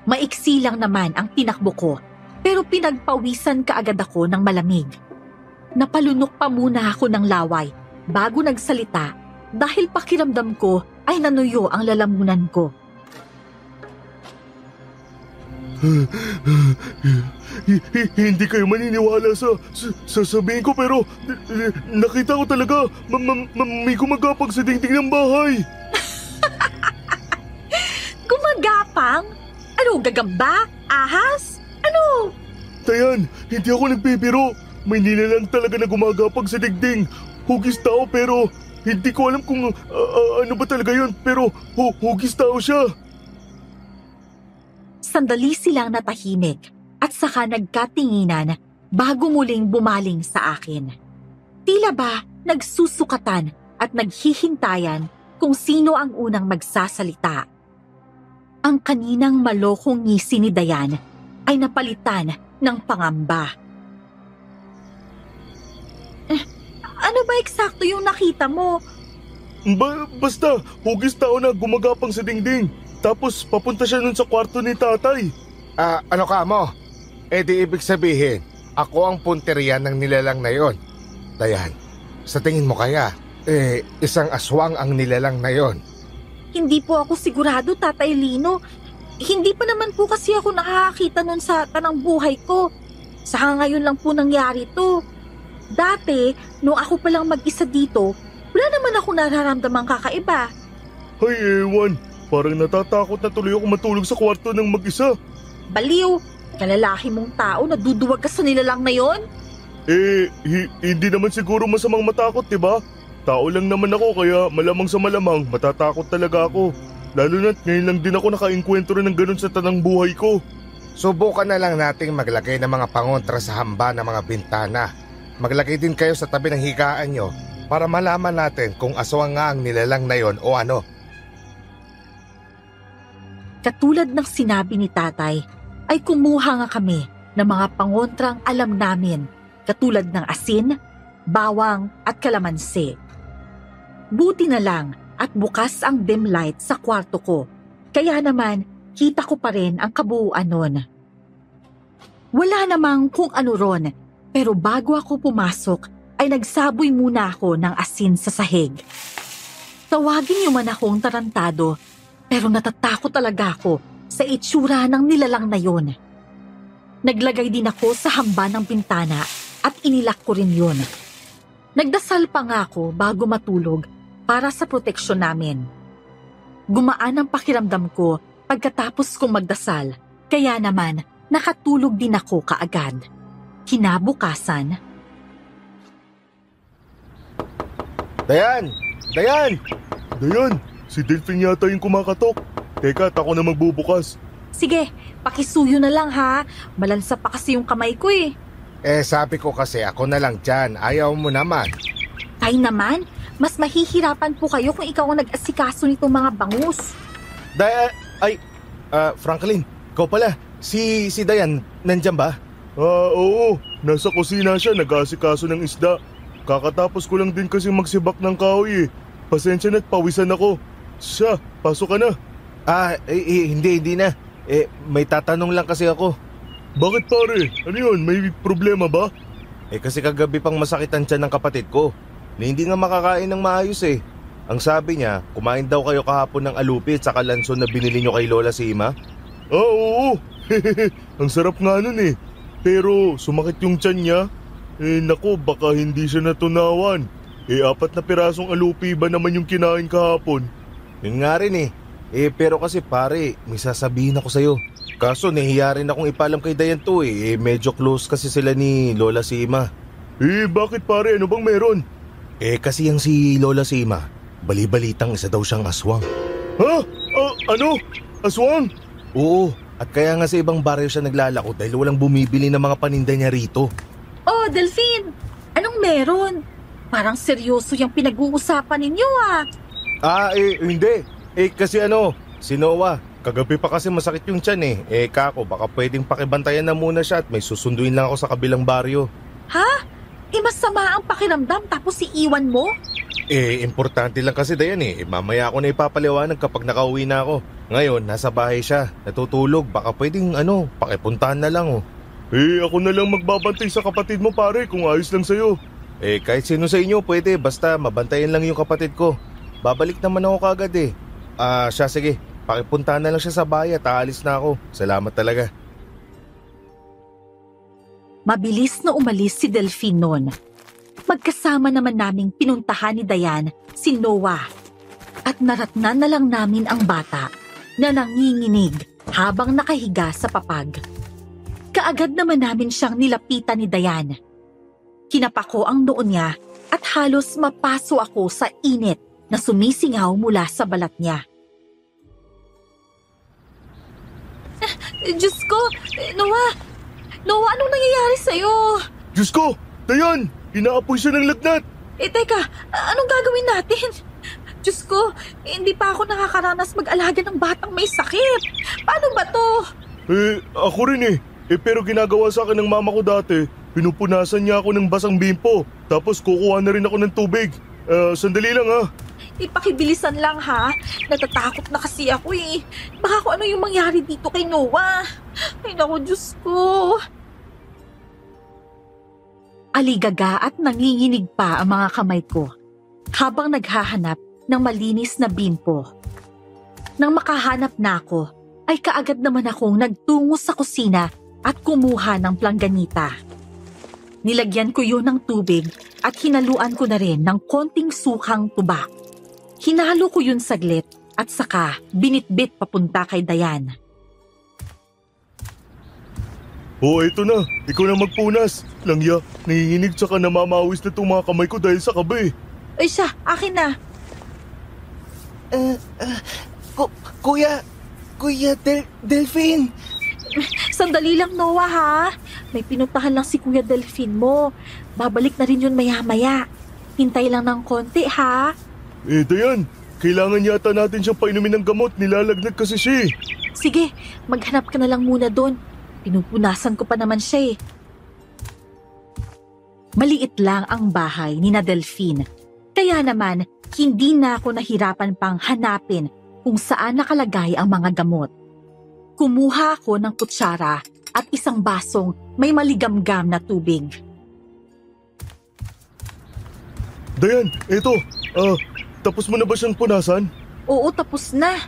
Maiksi lang naman ang tinakbo ko, pero pinagpawisan kaagad ako ng malamig. Napalunok pa muna ako ng laway bago nagsalita dahil pakiramdam ko ay nanuyo ang lalamunan ko. Hindi kayo maniniwala sa sasabihin ko pero nakita ko talaga may gumagapag sa dingding ng bahay. Gumagapang? Ano, gagamba? Ahas? Ano? Dayan, hindi ako nagbibiro. May nilalang talaga na gumagapag sa dingding. Hugis tao pero hindi ko alam kung ano ba talaga yun pero hugis tao siya. Sandali silang natahimik at saka nagkatinginan bago muling bumaling sa akin. Tila ba nagsusukatan at naghihintayan kung sino ang unang magsasalita. Ang kaninang malokong ngisi ni Dayan ay napalitan ng pangamba. Ano ba eksakto yung nakita mo? Basta, hugis tao na gumagapang sa dingding. Tapos papunta siya nun sa kwarto ni tatay. Ano ka mo? Di ibig sabihin, ako ang punteriya ng nilalang na yon. Dayan, sa tingin mo kaya, isang aswang ang nilalang na yon? Hindi po ako sigurado, Tatay Lino. Hindi pa naman po kasi ako nakakakita nun sa tanang buhay ko. Saka ngayon lang po nangyari to. Dati, nung ako palang mag-isa dito, wala naman ako nararamdamang kakaiba. Ay ewan, parang natatakot na tuloy ako matulog sa kwarto ng mag-isa. Baliw, kalalaki mong tao, naduduwag ka sa nilalang na yon? Hindi naman siguro masamang matakot, diba? Tao lang naman ako kaya malamang sa malamang matatakot talaga ako. Lalo na't ngayon lang din ako naka-enkwentro ng ganun sa tanang buhay ko. Subukan na lang nating maglagay ng mga pangontra sa hamba ng mga bintana. Maglagay din kayo sa tabi ng higaan nyo para malaman natin kung aswang nga ang nilalang na yon o ano. Katulad ng sinabi ni tatay, ay kumuha nga kami ng mga pangontrang alam namin, katulad ng asin, bawang at kalamansi. Buti na lang at bukas ang dim light sa kwarto ko, kaya naman kita ko pa rin ang kabuuan nun. Wala namang kung ano ron, pero bago ako pumasok ay nagsaboy muna ako ng asin sa sahig. Tawagin niyo man akong tarantado, pero natatakot talaga ako sa itsura ng nilalang na yon. Naglagay din ako sa hamba ng bintana at inilak ko rin yun. Nagdasal pa nga ako bago matulog para sa proteksyon namin. Gumaan ang pakiramdam ko pagkatapos kong magdasal, kaya naman nakatulog din ako kaagad. Kinabukasan, Dayan! Dayan! Dayan, si Delphine yata yung kumakatok. Teka, ako na magbubukas. Sige, pakisuyo na lang ha. Malansa pa kasi yung kamay ko eh. Sabi ko kasi ako na lang dyan. Ayaw mo naman. Tay naman, mas mahihirapan po kayo kung ikaw ang nag-asikaso nitong mga bangus. Franklin, ikaw pala. Si Dayan, nandyan ba? Oo. Nasa kusina siya, nag-aasikaso ng isda. Kakatapos ko lang din kasi magsibak ng kahoy eh. Pasensya na't pawisan ako. Siya, pasok ka na. Hindi na. May tatanong lang kasi ako. Bakit pare? Ano yun? May problema ba? Kasi kagabi pang masakit ang tiyan ng kapatid ko. Na hindi nga makakain ng maayos eh. Ang sabi niya, kumain daw kayo kahapon ng alupi at saka lanson na binili niyo kay Lola Sima. Oo. Ang sarap nga nun eh. Pero sumakit yung tiyan niya. Naku, baka hindi siya natunawan. 4 na pirasong alupi ba naman yung kinain kahapon? Yun nga rin eh. Pero kasi pare, may sasabihin ako sa'yo. Kaso nahiya rin akong ipalam kay Dayan to eh. Medyo close kasi sila ni Lola Sima. Bakit pare? Ano bang meron? Kasi yung si Lola Sima, bali-balitang isa daw siyang aswang. Ha? Ano? Aswang? Oo, at kaya nga sa ibang baryo siya naglalako dahil walang bumibili ng mga paninda niya rito. Oh, Delphine! Anong meron? Parang seryoso yung pinag-uusapan ninyo ah. Hindi. Kasi si Noah, kagabi pa kasi masakit yung tiyan eh. Kako, baka pwedeng pakibantayan na muna siya at may susunduin lang ako sa kabilang baryo. Ha? Masama ang pakiramdam tapos iiwan mo? Importante lang kasi Dayan eh. Mamaya ako na ipapaliwanag kapag nakauwi na ako. Ngayon, nasa bahay siya, natutulog. Baka pwedeng pakipuntahan na lang oh. Ako na lang magbabantay sa kapatid mo pare kung ayos lang sa'yo. Kahit sino sa inyo pwede, basta mabantayan lang yung kapatid ko. Babalik naman ako kagad eh. Siya sige, pakipuntahan na lang siya sa bahay at aalis na ako. Salamat talaga. Mabilis na umalis si Delphine noon. Magkasama naman naming pinuntahan ni Dayan si Noah. At naratnan na lang namin ang bata na nanginginig habang nakahiga sa papag. Kaagad naman namin siyang nilapitan ni Dayan. Kinapako ang noo niya at halos mapaso ako sa init na sumisingaw mula sa balat niya. Diyos ko, Noah! Noah, anong nangyayari sa'yo? Diyos ko! Dayan! Inaapoy siya ng lagnat! Teka, anong gagawin natin? Diyos ko, hindi pa ako nakakaranas mag-alaga ng batang may sakit. Paano ba to? Ako rin pero ginagawa sa akin ng mama ko dati, pinupunasan niya ako ng basang bimpo, tapos kukuha na rin ako ng tubig. Sandali lang ha. Ipakibilisan lang ha. Natatakot na kasi ako eh. Baka kung ano yung mangyari dito kay Noah. Ay naku, Diyos ko. Aligaga at nanginginig pa ang mga kamay ko habang naghahanap ng malinis na bimpo. Nang makahanap na ako, ay kaagad naman akong nagtungo sa kusina at kumuha ng plangganita. Nilagyan ko yun ng tubig at hinaluan ko na rin ng konting sukang tuba. Hinalo ko yun saglit at saka binitbit papunta kay Dayan. Eto na. Ikaw na magpunas. Langya, nanginginig tsaka namamawis na itong mga kamay ko dahil sa kabe. Ay siya, akin na. Kuya Delphine. Sandali lang, Noah ha. May pinuntahan lang si Kuya Delphine mo. Babalik na rin yun maya-maya. Hintay lang ng konti ha. Dayan, kailangan yata natin siyang painumin ng gamot. Nilalagnat kasi siya. Sige, maghanap ka na lang muna doon. Pinupunasan ko pa naman siya eh. Maliit lang ang bahay ni na Delphine. Kaya naman, hindi na ako nahirapan pang hanapin kung saan nakalagay ang mga gamot. Kumuha ako ng kutsara at isang basong may maligamgam na tubig. Dayan, eto. Tapos mo na ba siyang punasan? Oo, tapos na.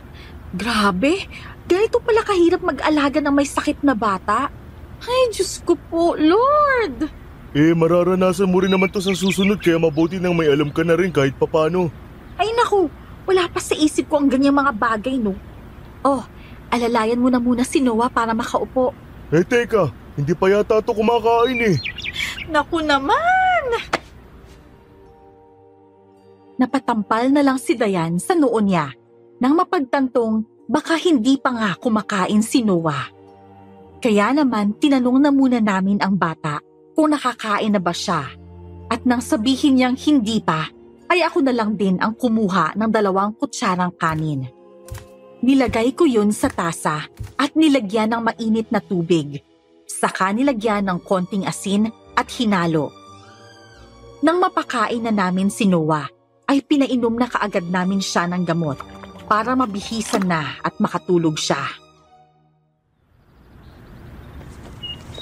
Grabe, ganito pala kahirap mag-alaga ng may sakit na bata. Ay, Diyos ko po, Lord! Mararanasan mo rin naman to sa susunod kaya mabuti nang may alam ka na rin kahit papano. Ay naku, wala pa sa isip ko ang ganyang mga bagay, no? Oh, alalayan mo na muna si Noah para makaupo. Teka, hindi pa yata ito kumakain eh. Naku naman! Napatampal na lang si Dayan sa noo niya nang mapagtantong baka hindi pa nga kumakain si Noah. Kaya naman tinanong na muna namin ang bata kung nakakain na ba siya. At nang sabihin niyang hindi pa, ay ako na lang din ang kumuha ng 2 kutsarang kanin. Nilagay ko yun sa tasa at nilagyan ng mainit na tubig. Saka nilagyan ng konting asin at hinalo. Nang mapakain na namin si Noah, ay pinainom na kaagad namin siya ng gamot para mabihisan na at makatulog siya.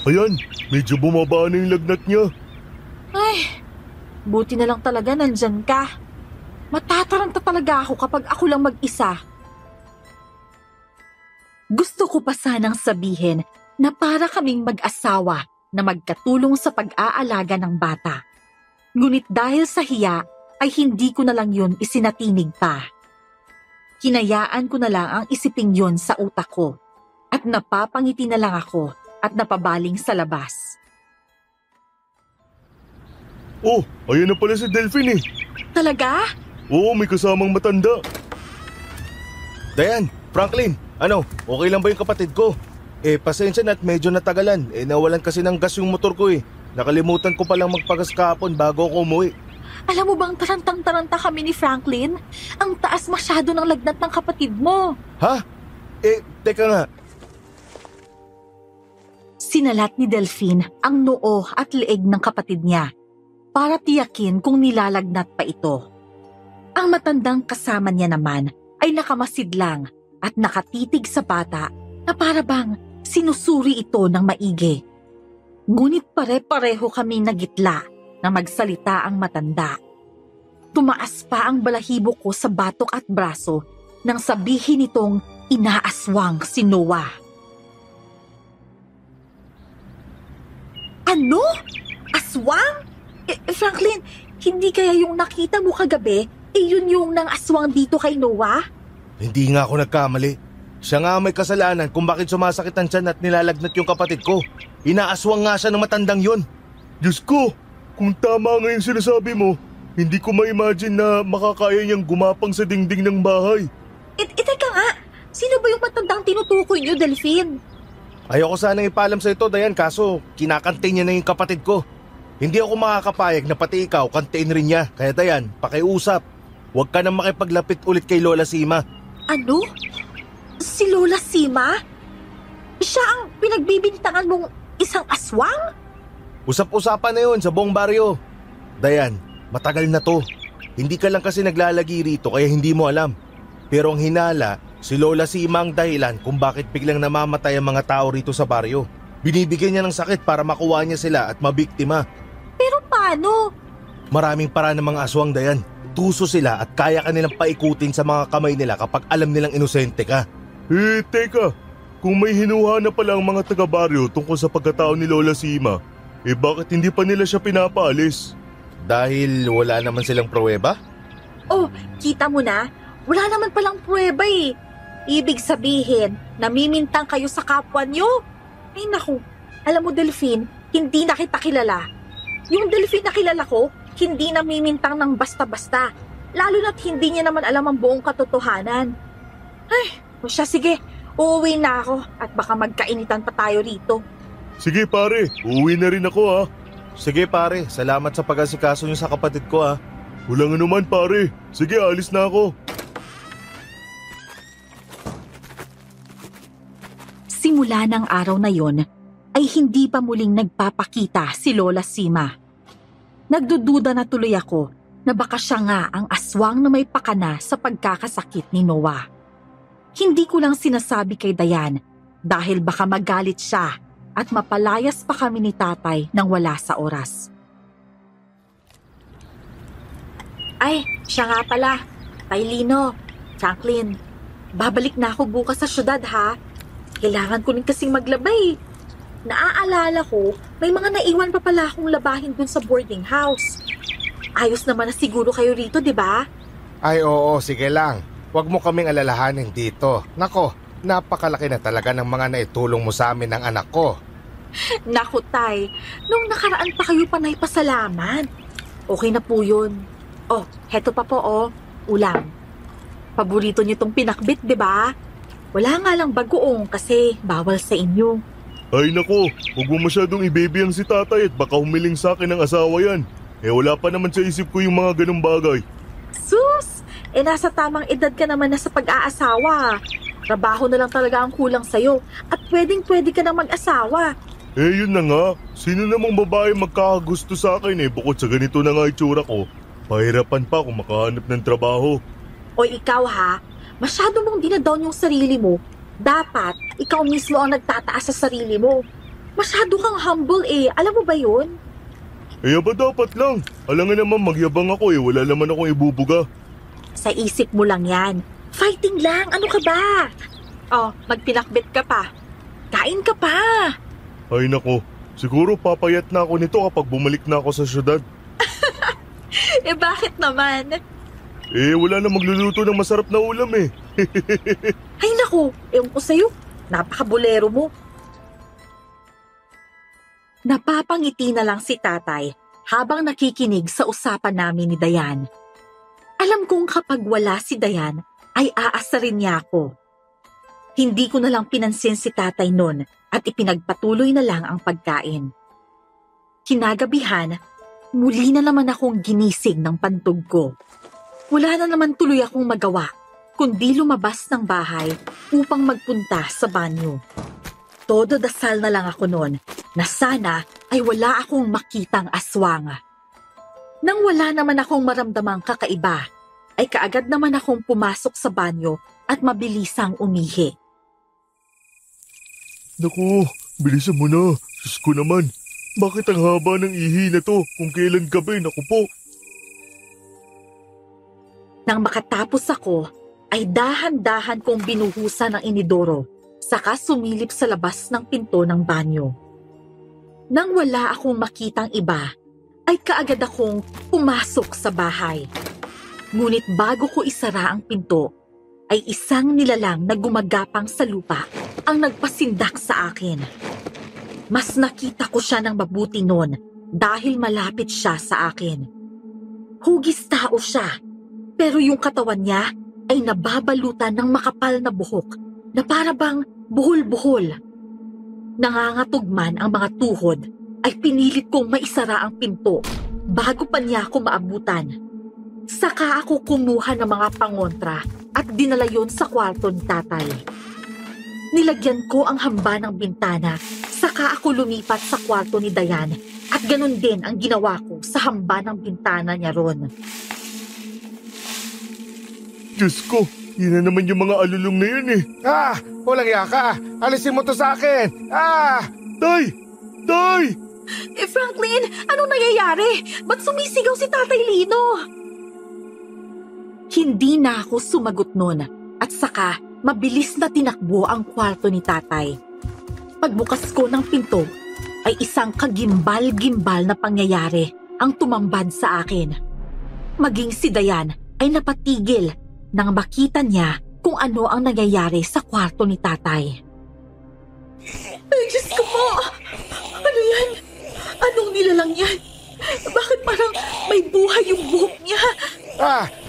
Ayan, medyo bumaba na yung lagnat niya. Ay, buti na lang talaga nandyan ka. Matataranta talaga ako kapag ako lang mag-isa. Gusto ko pa sanang sabihin na para kaming mag-asawa na magkatulong sa pag-aalaga ng bata. Ngunit dahil sa hiya, ay hindi ko na lang yun isinatinig pa. Hinayaan ko na lang ang isiping yun sa utak ko at napapangiti na lang ako at napabaling sa labas. Ayan na pala si Delphine eh. Talaga? Oo, may kasamang matanda. Dayan, Franklin, okay lang ba yung kapatid ko? Pasensya na at medyo natagalan. Nawalan kasi ng gas yung motor ko eh. Nakalimutan ko palang magpagas kahapon bago ako umuwi. Alam mo bang tarantang-taranta kami ni Franklin? Ang taas masyado ng lagnat ng kapatid mo. Ha? Teka nga. Sinalat ni Delphine ang noo at leeg ng kapatid niya para tiyakin kung nilalagnat pa ito. Ang matandang kasama niya naman ay nakamasid lang at nakatitig sa bata na para bang sinusuri ito ng maigi. Ngunit pare-pareho kami nagitla na magsalita ang matanda. Tumaas pa ang balahibo ko sa batok at braso nang sabihin nitong inaaswang si Noah. Ano? Aswang? Franklin, hindi kaya yung nakita mo kagabi, yun yung nang aswang dito kay Noah? Hindi nga ako nagkamali. Siya nga may kasalanan kung bakit sumasakit ang tiyan at nilalagnat yung kapatid ko. Inaaswang nga siya ng matandang yun. Diyos ko, kung tama nga yung sinasabi mo, hindi ko ma-imagine na makakaya niyang gumapang sa dingding ng bahay. Teka nga, sino ba yung matandang tinutukoy niyo, Delphine? Ayoko sanang ipalam sa ito, Dayan, kaso kinakante niya na yung kapatid ko. Hindi ako makakapayag na pati ikaw kantiin rin niya. Kaya Dayan, pakiusap. Huwag ka nang makipaglapit ulit kay Lola Sima. Ano? Si Lola Sima? Siya ang pinagbibintangan mong isang aswang? Usap-usapan na yun sa buong baryo. Dayan, matagal na to. Hindi ka lang kasi naglalagi rito kaya hindi mo alam. Pero ang hinala, si Lola Sima ang dahilan kung bakit biglang namamatay ang mga tao rito sa baryo. Binibigyan niya ng sakit para makuha niya sila at mabiktima. Pero paano? Maraming paraan ng mga aswang, Dayan. Tuso sila at kaya ka nilang paikutin sa mga kamay nila kapag alam nilang inosente ka. Teka, kung may hinuha na pala ang mga taga-baryo tungkol sa pagkatao ni Lola Sima, bakit hindi pa nila siya pinapaalis? Dahil wala naman silang pruweba? Oh, kita mo na? Wala naman palang pruweba eh. Ibig sabihin, namimintang kayo sa kapwa nyo? Ay naku, alam mo Delphine, hindi na kita kilala. Yung Delphine na kilala ko, hindi namimintang ng basta-basta. Lalo na't hindi niya naman alam ang buong katotohanan. Ay, o siya sige, uuwi na ako at baka magkainitan pa tayo rito. Sige pare, uuwi na rin ako ha. Sige pare, salamat sa pag-asikaso niyo sa kapatid ko ha. Walang anuman pare, sige alis na ako. Simula ng araw na yon, ay hindi pa muling nagpapakita si Lola Sima. Nagdududa na tuloy ako na baka siya nga ang aswang na may pakana sa pagkakasakit ni Noah. Hindi ko lang sinasabi kay Dayan dahil baka magalit siya at mapalayas pa kami ni tatay nang wala sa oras. Ay, siya nga pala. Lino, Franklin, babalik na ako bukas sa syudad ha. Kailangan ko rin kasing maglabay. Naaalala ko, may mga naiwan pa pala akong labahin dun sa boarding house. Ayos naman na siguro kayo rito, di ba? Ay oo, sige lang. Huwag mo kaming alalahanin dito. Nako, napakalaki na talaga ng mga naitulong mo sa amin ng anak ko. Naku, Tay, nung nakaraan pa kayo panay pasalamat. Okay na po yun. Oh, heto pa po ulam. Paborito niyo tong pinakbit, di ba? Wala nga lang bagoong kasi bawal sa inyo. Ay nako, huwag mo masyadong ibibiyang si tatay at baka humiling sa akin ng asawa yan. Wala pa naman sa isip ko yung mga ganung bagay. Sus! Nasa tamang edad ka naman na sa pag-aasawa. Trabaho na lang talaga ang kulang sa'yo at pwedeng-pwede ka na mag-asawa. Yun na nga. Sino namang babae magkakagusto sa akin bukod sa ganito na nga itsura ko. Pahirapan pa kung makahanap ng trabaho. O ikaw ha, masyado mong dinadown yung sarili mo. Dapat, ikaw mismo ang nagtataas sa sarili mo. Masyado kang humble alam mo ba yun? Ba dapat lang? Alam nga naman magyabang ako wala naman akong ibubuga. Sa isip mo lang yan. Fighting lang, ano ka ba? Magpinakbit ka pa. Kain ka pa. Ay nako, siguro papayat na ako nito kapag bumalik na ako sa syudad. Bakit naman? Wala na magluluto ng masarap na ulam Ay naku, ewan ko sa'yo. Napakabulero mo. Napapangiti na lang si tatay habang nakikinig sa usapan namin ni Dayan. Alam kong kapag wala si Dayan, ay aasarin niya ako. Hindi ko na lang pinansin si tatay nun at ipinagpatuloy na lang ang pagkain. Kinagabihan, muli na naman akong ginising ng pantog ko. Wala na naman tuloy akong magawa, kundi lumabas ng bahay upang magpunta sa banyo. Todo dasal na lang ako noon na sana ay wala akong makitang aswang. Nang wala naman akong maramdamang kakaiba, ay kaagad naman akong pumasok sa banyo at mabilisang umihi. Naku, bilisan mo na. Diyos ko naman, bakit ang haba ng ihi na to kung kailan gabi? Naku po. Nang makatapos ako, ay dahan-dahan kong binuhusan ng inidoro, saka sumilip sa labas ng pinto ng banyo. Nang wala akong makitang iba, ay kaagad akong pumasok sa bahay. Ngunit bago ko isara ang pinto, ay isang nilalang na gumagapang sa lupa ang nagpasindak sa akin. Mas nakita ko siya ng mabuti noon dahil malapit siya sa akin. Hugis tao siya, pero yung katawan niya ay nababalutan ng makapal na buhok na para bang buhol-buhol. Nangangatog man ang mga tuhod ay pinilit kong maisara ang pinto bago pa niya ako maabutan. Saka ako kumuha ng mga pangontra at dinala yon sa kwarto ni tatay. Nilagyan ko ang hamba ng bintana, saka ako lumipat sa kwarto ni Dayan at ganun din ang ginawa ko sa hamba ng bintana niya ron. Diyos ko, yun na naman yung mga alulong na yun eh. Walang yaka! Alisin mo to sa akin! Tay! Tay! Franklin, anong nangyayari? Ba't sumisigaw si Tatay Lino? Hindi na ako sumagot nun at saka mabilis na tinakbo ang kwarto ni tatay. Pagbukas ko ng pinto ay isang kagimbal-gimbal na pangyayari ang tumambad sa akin. Maging si Dayan ay napatigil nang makita niya kung ano ang nangyayari sa kwarto ni tatay. Ay, Diyos ko po! Ano yan? Anong nilalang yan? Bakit parang may buhay yung buhok niya?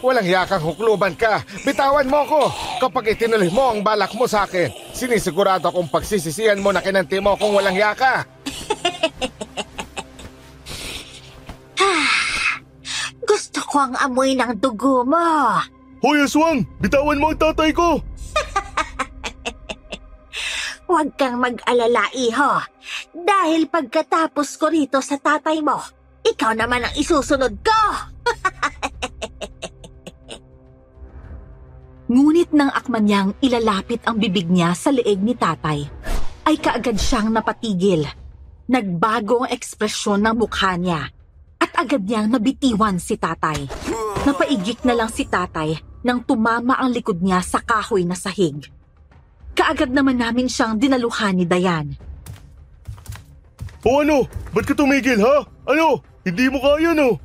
Walang yakang hukluban ka. Bitawan mo ko. Kapag itinuloy mo ang balak mo sa akin, sinisigurado akong pagsisisihan mo na kinanti mo kung walang yaka. Gusto ko ang amoy ng dugo mo. Hoy, aswang! Bitawan mo ang tatay ko! Huwag kang mag-alala, iho. Dahil pagkatapos ko rito sa tatay mo, ikaw naman ang isusunod ko. Ngunit nang akman niyang ilalapit ang bibig niya sa leeg ni tatay, ay kaagad siyang napatigil. Nagbago ang ekspresyon ng mukha niya at agad niyang nabitiwan si tatay. Napaigik na lang si tatay nang tumama ang likod niya sa kahoy na sahig. Kaagad naman namin siyang dinaluhan ni Dayan. O ano? Ba't ka tumigil ha? Ano? Hindi mo kaya no?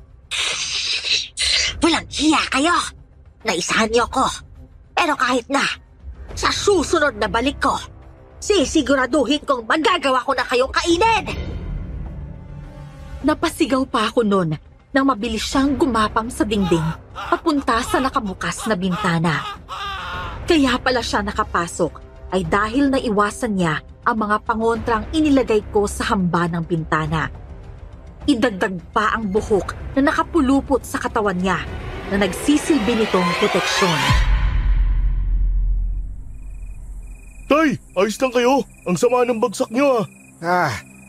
Walang hiya kayo. Naisahan niyo ko. Pero kahit na, sa susunod na balik ko, sisiguraduhin kong magagawa ko na kayong kainin. Napasigaw pa ako noon nang mabilis siyang gumapang sa dingding papunta sa nakabukas na bintana. Kaya pala siya nakapasok ay dahil naiwasan niya ang mga pangontrang inilagay ko sa hamba ng bintana. Idagdag pa ang buhok na nakapulupot sa katawan niya na nagsisilbi nitong proteksyon. Tay, ayos lang kayo. Ang sama ng bagsak niyo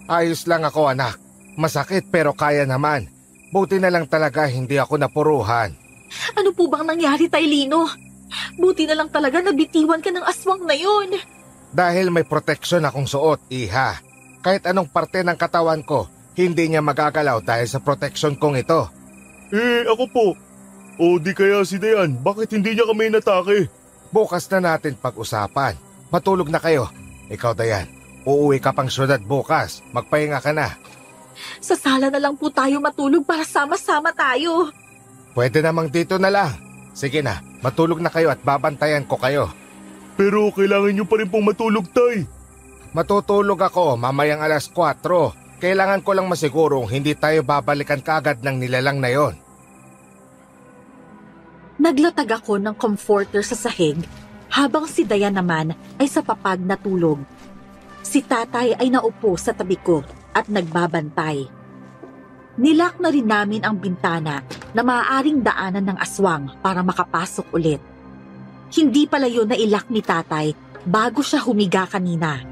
Ayos lang ako anak. Masakit pero kaya naman. Buti na lang talaga hindi ako napuruhan. Ano po bang nangyari, Tay Lino? Buti na lang talaga nabitiwan ka ng aswang na yun. Dahil may proteksyon akong suot, iha. Kahit anong parte ng katawan ko, hindi niya magagalaw dahil sa proteksyon kong ito. Ako po. O di kaya si Dayan, bakit hindi niya kami natake? Bukas na natin pag-usapan. Matulog na kayo. Ikaw, Dayan, uuwi ka pang syudad bukas. Magpahinga ka na. Sa sala na lang po tayo matulog para sama-sama tayo. Pwede namang dito na lang. Sige na, matulog na kayo at babantayan ko kayo. Pero kailangan niyo pa rin pong matulog, Tay. Matutulog ako mamayang 4:00. Kailangan ko lang masigurong hindi tayo babalikan kaagad ng nilalang na yon. Naglatag ako ng comforter sa sahig habang si Dayan naman ay sa papag natulog. Si tatay ay naupo sa tabi ko at nagbabantay. Nilak na rin namin ang bintana na maaaring daanan ng aswang para makapasok ulit. Hindi pala yun nailak ni tatay bago siya humiga kanina.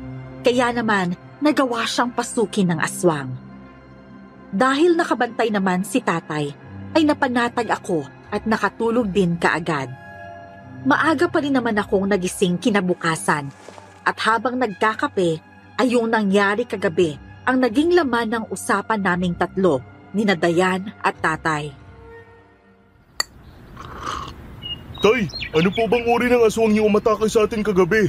Kaya naman nagawa siyang pasukin ng aswang. Dahil nakabantay naman si tatay, ay napanatag ako at nakatulog din kaagad. Maaga pa rin naman akong nagising kinabukasan at habang nagkakape ay yung nangyari kagabi ang naging laman ng usapan naming tatlo ni Dayan at tatay. Tay, ano po bang uri ng aswang niyo umatake sa atin kagabi?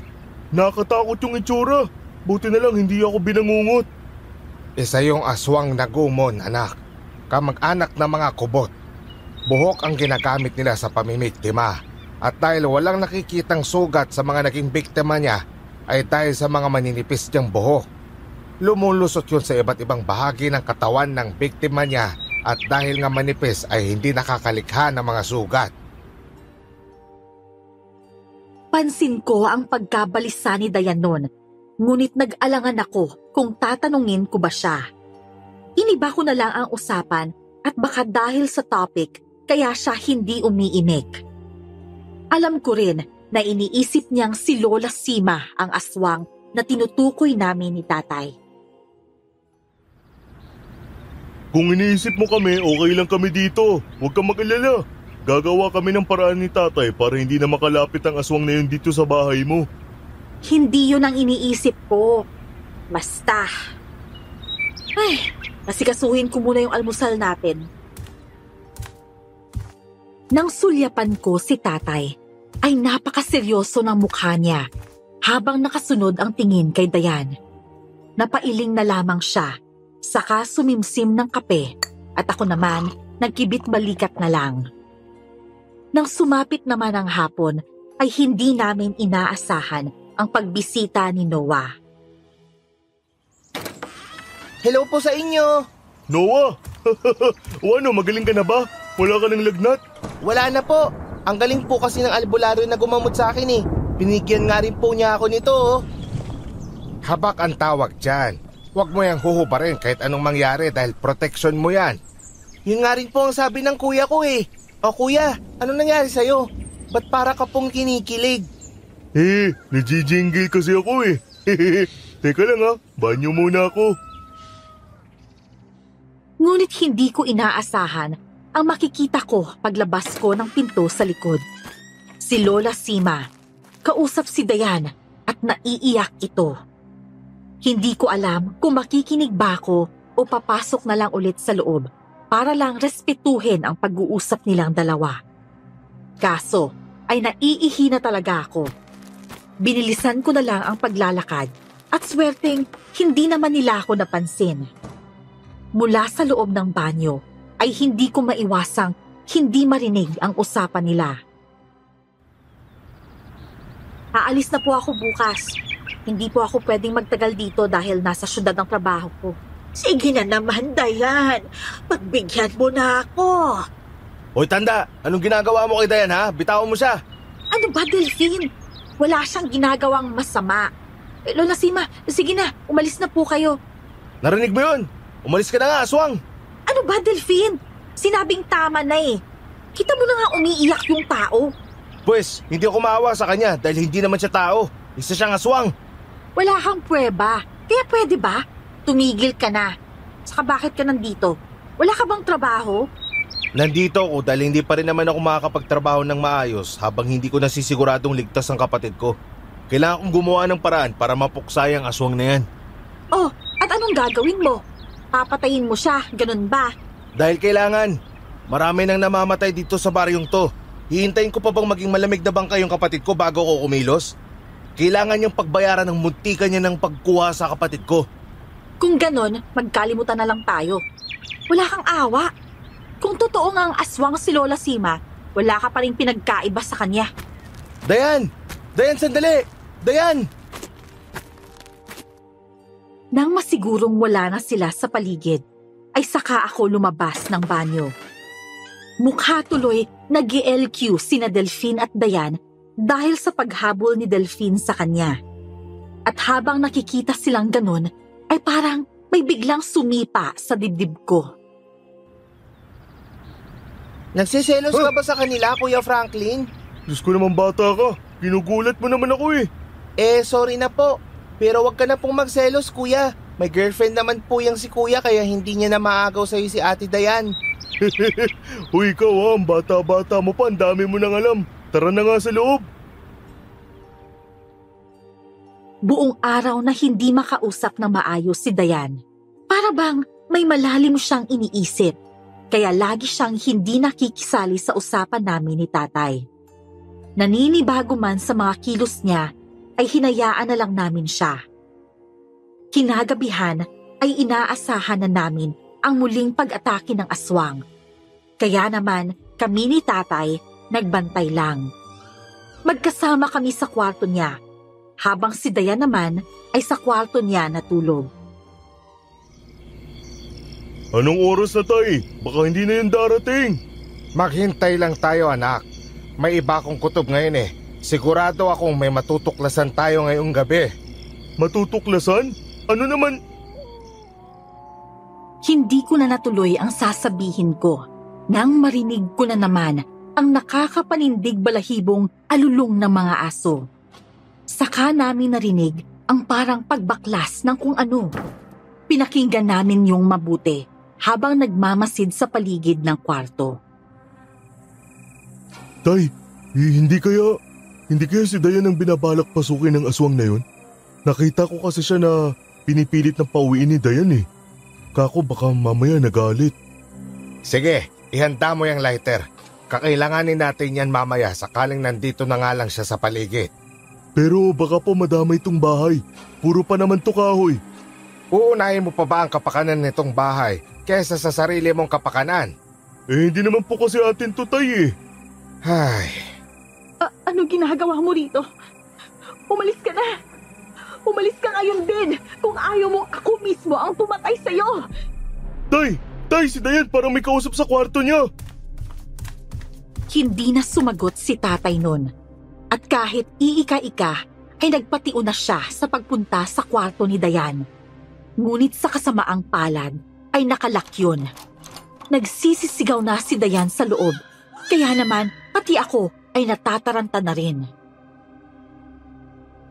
Nakakatakot yung itsura. Buti na lang hindi ako binangungot. Isa yung aswang na gumon, anak. Kamag-anak ng mga kubot. Buhok ang ginagamit nila sa pamimiktima. At dahil walang nakikitang sugat sa mga naging biktima niya, ay dahil sa mga maninipis niyang buhok. Lumulusot yun sa iba't ibang bahagi ng katawan ng biktima niya at dahil nga manipis ay hindi nakakalikha ng mga sugat. Pansin ko ang pagkabalisa ni Dayan noon, ngunit nag-alangan ako kung tatanungin ko ba siya. Iniba ko na lang ang usapan at baka dahil sa topic kaya siya hindi umiimik. Alam ko rin na iniisip niyang si Lola Sima ang aswang na tinutukoy namin ni tatay. Kung iniisip mo kami, okay lang kami dito. Huwag kang mag-alala. Gagawa kami ng paraan ni tatay para hindi na makalapit ang aswang na yun dito sa bahay mo. Hindi yun ang iniisip ko. Basta. Ay, nasikasuhin ko muna yung almusal natin. Nang sulyapan ko si tatay, ay napakaseryoso ng mukha niya habang nakasunod ang tingin kay Dayan. Napailing na lamang siya, saka sumimsim ng kape at ako naman nagkibit balikat na lang. Nang sumapit naman ang hapon, ay hindi namin inaasahan ang pagbisita ni Noah. Hello po sa inyo! Noah! O ano, magaling ka na ba? Wala ka ng lagnat? Wala na po. Ang galing po kasi ng albularyo na gumamot sa akin eh. Binigyan nga rin po niya ako nito oh. Habak ang tawag dyan. Huwag mo yang huhubarin kahit anong mangyari dahil protection mo yan. Yun nga rin po ang sabi ng kuya ko eh. O kuya, ano nangyari sa'yo? Ba't para ka pong kinikilig? Nagijingle kasi ako eh. Teka lang ha, banyo muna ako. Ngunit hindi ko inaasahan ang makikita ko paglabas ko ng pinto sa likod. Si Lola Sima, kausap si Dayan at naiiyak ito. Hindi ko alam kung makikinig ba ako o papasok na lang ulit sa loob para lang respetuhin ang pag-uusap nilang dalawa. Kaso ay naiihi na talaga ako. Binilisan ko na lang ang paglalakad at swerteng hindi naman nila ako napansin. Mula sa loob ng banyo ay hindi ko maiwasang hindi marinig ang usapan nila. Aalis na po ako bukas. Hindi po ako pwedeng magtagal dito dahil nasa syudad ang trabaho ko. Sige na naman, Dayan. Pagbigyan mo na ako. Hoy tanda, anong ginagawa mo kay Dayan ha? Bitawan mo siya. Ano ba, Delphine? Wala siyang ginagawang masama. Lola Sima, sige na, umalis na po kayo. Narinig mo yun? Umalis ka na nga, aswang. Ano ba, Delphine? Sinabing tama na eh. Kita mo na nga umiiyak yung tao. Pwes, hindi ako maawa sa kanya dahil hindi naman siya tao. Isa siyang aswang. Wala kang pruweba. Kaya pwede ba? Tumigil ka na. Saka bakit ka nandito? Wala ka bang trabaho? Nandito ako dahil hindi pa rin naman ako makakapagtrabaho ng maayos habang hindi ko nasisiguradong ligtas ang kapatid ko. Kailangan kong gumawa ng paraan para mapuksay ang aswang na yan. Oh, at anong gagawin mo? Papatayin mo siya, ganun ba? Dahil kailangan. Marami nang namamatay dito sa baryong to. Hihintayin ko pa bang maging malamig na bangka yung kapatid ko bago ko kumilos? Kailangan niyang pagbayaran ng muntika niya ng pagkuha sa kapatid ko. Kung ganon, magkalimutan na lang tayo. Wala kang awa. Kung totoo nga ang aswang si Lola Sima, wala ka pa rin pinagkaiba sa kanya. Dayan! Dayan, sandali! Dayan! Nang masigurong wala na sila sa paligid, ay saka ako lumabas ng banyo. Mukha tuloy nag-LQ sina Delphine at Dayan dahil sa paghabol ni Delphine sa kanya. At habang nakikita silang ganun, ay parang may biglang sumipa sa dibdib ko. Nagsiselos ka ba sa kanila, Kuya Franklin? Diyos ko naman bata ka. Ginugulat mo naman ako eh. Sorry na po. Pero wag ka na pong magselos, Kuya. May girlfriend naman po yung si Kuya kaya hindi niya na maagaw sa'yo si Ate Dayan. Uy, ikaw ha, ang bata-bata mo pa, ang dami mo nang alam. Tara na nga sa loob. Buong araw na hindi makausap na maayos si Dayan. Para bang may malalim siyang iniisip, kaya lagi siyang hindi nakikisali sa usapan namin ni tatay. Naninibago man sa mga kilos niya, ay hinayaan na lang namin siya. Kinagabihan ay inaasahan na namin ang muling pag-atake ng aswang. Kaya naman kami ni tatay nagbantay lang. Magkasama kami sa kwarto niya, habang si Dayan naman ay sa kwarto niya natulog. Anong oras na, Tay? Baka hindi na yun darating. Maghintay lang tayo, anak. May iba akong kutob ngayon eh. Sigurado akong may matutuklasan tayo ngayong gabi. Matutuklasan? Ano naman? Hindi ko na natuloy ang sasabihin ko nang marinig ko na naman ang nakakapanindig balahibong alulong ng mga aso. Saka namin narinig ang parang pagbaklas ng kung ano. Pinakinggan namin yung mabuti habang nagmamasid sa paligid ng kwarto. Tay, hindi kaya si Dayan ang binabalak pasukin ng aswang na yun? Nakita ko kasi siya na pinipilit na pauwiin ni Dayan eh. Kako baka mamaya nagalit. Sige, ihanda mo yung lighter. Kakailanganin natin yan mamaya sakaling nandito na nga lang siya sa paligid. Pero baka po madamay tong bahay. Puro pa naman to kahoy. Uunahin mo pa ba ang kapakanan nitong bahay kaysa sa sarili mong kapakanan? Eh hindi naman po kasi atin to, Tay eh. Ay, Ano ginagawa mo rito? Umalis ka na! Umalis ka ngayon din kung ayaw mong ako mismo ang pumatay sa'yo! Tay, si Dayan parang may kausap sa kwarto niya. Hindi na sumagot si tatay nun. At kahit iika-ika, ay nagpatiuna na siya sa pagpunta sa kwarto ni Dayan. Ngunit sa kasamaang palad, ay nakalak yun. Nagsisisigaw na si Dayan sa loob, kaya naman pati ako ay natataranta na rin.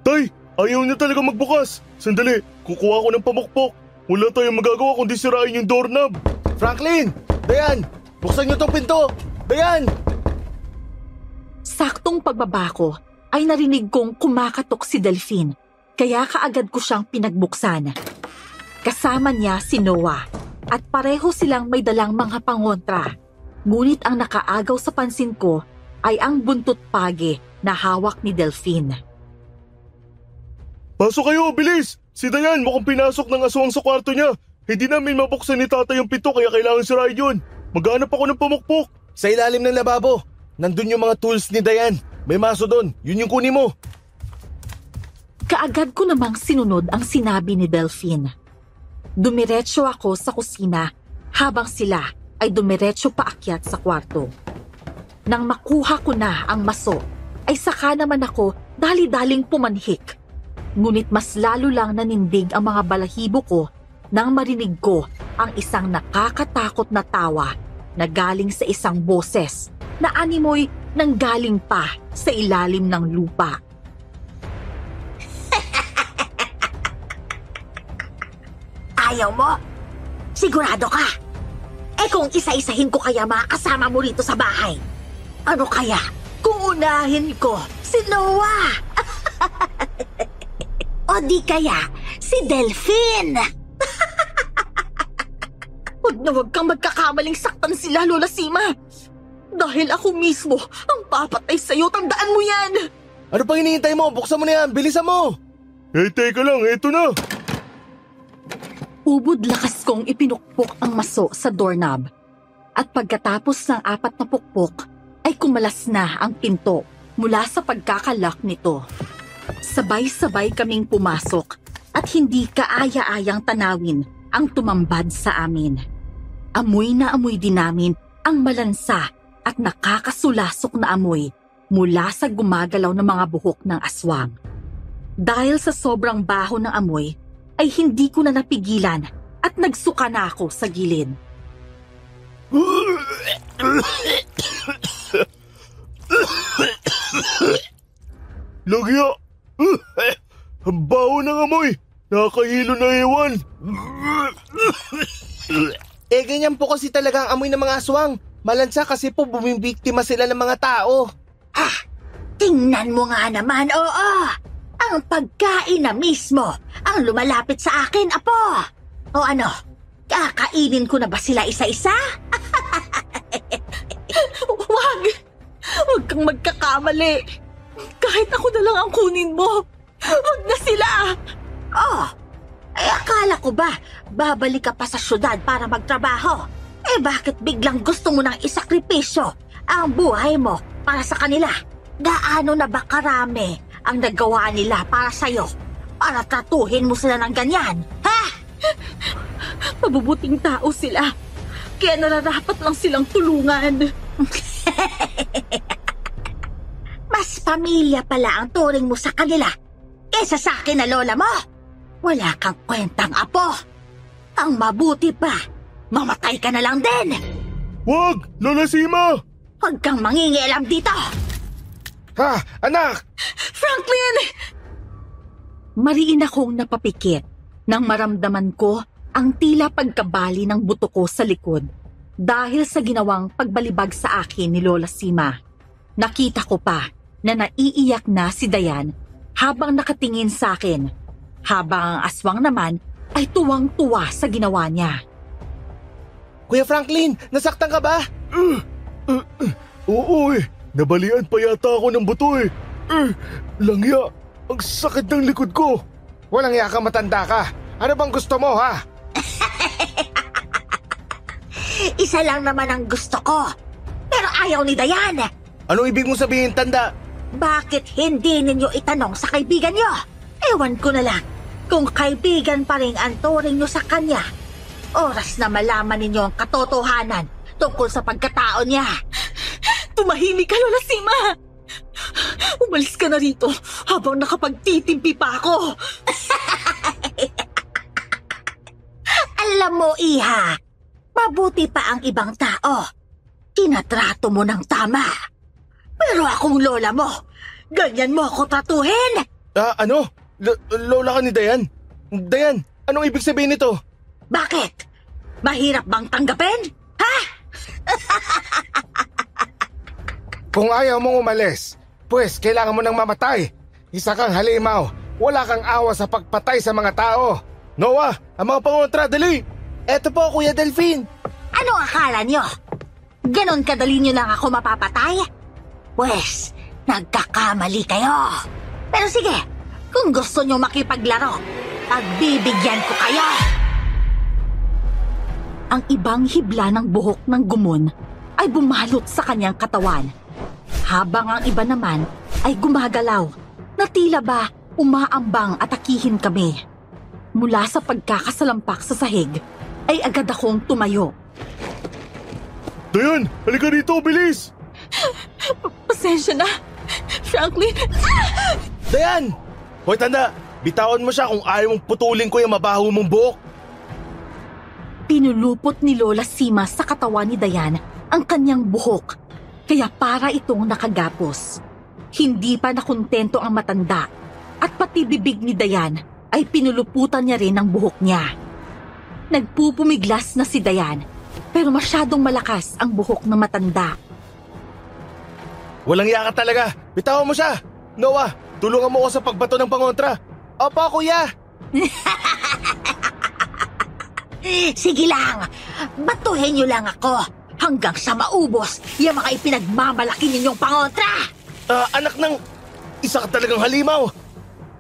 Tay, ayaw niya talaga magbukas. Sandali, kukuha ko ng pamukpok. Wala tayong magagawa kundi sirain yung doorknob. Franklin! Dayan! Buksan niyo tong pinto! Dayan! Saktong pagbaba ko ay narinig kong kumakatok si Delphine, kaya kaagad ko siyang pinagbuksan. Kasama niya si Noah at pareho silang may dalang mga pangontra. Ngunit ang nakaagaw sa pansin ko ay ang buntot pagi na hawak ni Delphine. Pasok kayo, bilis! Si Dayan mukhang pinasok ng aswang sa kwarto niya. Hindi namin mabuksan ni tatay yung pinto kaya kailangan sirain yun. Maghanap ako ng pamukpok. Sa ilalim ng lababo. Nandun yung mga tools ni Dayan. May maso doon. Yun yung kunin mo. Kaagad ko namang sinunod ang sinabi ni Delphine. Dumiretso ako sa kusina habang sila ay dumiretso paakyat sa kwarto. Nang makuha ko na ang maso, ay saka naman ako dali-daling pumanhik. Ngunit mas lalo lang nanindig ang mga balahibo ko nang marinig ko ang isang nakakatakot na tawa na galing sa isang boses na animoy nanggaling pa sa ilalim ng lupa. Ayaw mo? Sigurado ka? Eh kung isa-isahin ko kaya mga kasama mo rito sa bahay, ano kaya kung unahin ko si Noah? O di kaya si Delphine? Huwag kang magkakamaling saktan sila, Lola Sima. Dahil ako mismo ang papatay sa'yo, tandaan mo yan! Ano pang hinihintay mo? Buksan mo na yan. Bilisan mo! Eh, teka lang, eto na. Ubod lakas kong ipinukpok ang maso sa doorknob. At pagkatapos ng 4 na pukpok, ay kumalas na ang pinto mula sa pagkakalak nito. Sabay-sabay kaming pumasok at hindi kaaya-ayang tanawin ang tumambad sa amin. Amoy na amoy din namin ang malansa at nakakasulasok na amoy mula sa gumagalaw na mga buhok ng aswang. Dahil sa sobrang baho ng amoy, ay hindi ko na napigilan at nagsuka na ako sa gilid. Lagya! Ang baho ng amoy! Nakakahilo na ewan! Eh ganyan po kasi talaga ang amoy ng mga aswang. Malansa kasi po bumibiktima sila ng mga tao. Tingnan mo nga naman, oo. Ang pagkain na mismo ang lumalapit sa akin, apo. O ano, kakainin ko na ba sila isa-isa? Huwag kang magkakamali. Kahit ako na lang ang kunin mo. Huwag na sila. Oh, Akala ko ba, babalik ka pa sa syudad para magtrabaho? Eh bakit biglang gusto mo nang isakripisyo ang buhay mo para sa kanila? Gaano na ba karami ang nagawa nila para sa'yo? Para tratuhin mo sila ng ganyan, ha? Mabubuting tao sila. Kaya nararapat lang silang tulungan. Mas pamilya pala ang turing mo sa kanila kesa sa akin na lola mo. Wala kang kwentang apo. Ang mabuti pa, mamatay ka na lang din. Wag! Lola Sima! Huwag kang mangingialam dito. Ha, anak! Franklin! Mariin akong napapikit nang maramdaman ko ang tila pagkabali ng buto ko sa likod dahil sa ginawang pagbalibag sa akin ni Lola Sima. Nakita ko pa na naiiyak na si Dayan habang nakatingin sa akin, habang ang aswang naman ay tuwang-tuwa sa ginawa niya. Kuya Franklin, nasaktan ka ba? Oo eh. Nabalian pa yata ako ng buto eh. Langya. Ang sakit ng likod ko. Walang iya ka, matanda ka. Ano bang gusto mo, ha? Isa lang naman ang gusto ko. Pero ayaw ni Dayan. Anong ibig mong sabihin, tanda? Bakit hindi ninyo itanong sa kaibigan nyo? Ewan ko na lang kung kaibigan pa rin ang turing nyo sa kanya. Oras na malaman ninyo ang katotohanan tungkol sa pagkatao niya. Tumahimik ka, Lola Sima! Umalis ka na rito habang nakapagtitimpi pa ako. Alam mo, Iha, mabuti pa ang ibang tao. Tinatrato mo ng tama. Pero akong lola mo, ganyan mo ako tratuhin? Ano? Lola ka ni Dayan? Dayan, anong ibig sabihin nito? Bakit? Mahirap bang tanggapin? Ha? Kung ayaw mong umalis, pues kailangan mo nang mamatay. Isa kang halimaw. Wala kang awa sa pagpatay sa mga tao. Noah, ang mga pangontra, dali! Eto po, Kuya Delphine. Ano akala nyo? Ganon kadali nyo lang ako mapapatay? Pwes, nagkakamali kayo. Pero sige, kung gusto nyo makipaglaro, pagbibigyan ko kayo. Ang ibang hibla ng buhok ng gumon ay bumalot sa kanyang katawan, habang ang iba naman ay gumagalaw na tila ba umaambang atakihin kami. Mula sa pagkakasalampak sa sahig ay agad akong tumayo. Dayan, halika rito, bilis! Pasensya na, Franklin. Dayan! Hoy, tanda, bitawan mo siya kung ayaw mong putulin ko yung mabaho mong buhok. Pinulupot ni Lola Sima sa katawan ni Dayan ang kanyang buhok, kaya para itong nakagapos. Hindi pa nakontento ang matanda at pati bibig ni Dayan ay pinuluputan niya rin ang buhok niya. Nagpupumiglas na si Dayan pero masyadong malakas ang buhok ng matanda. Walang iya ka talaga. Bitawan mo siya. Noah, tulungan mo ko sa pagbato ng pangontra. Opo, Kuya. Sige lang, batuhin nyo lang ako hanggang sa maubos yung mga ipinagmamalaki ninyong pangontra. Anak ng... Isa ka talagang halimaw.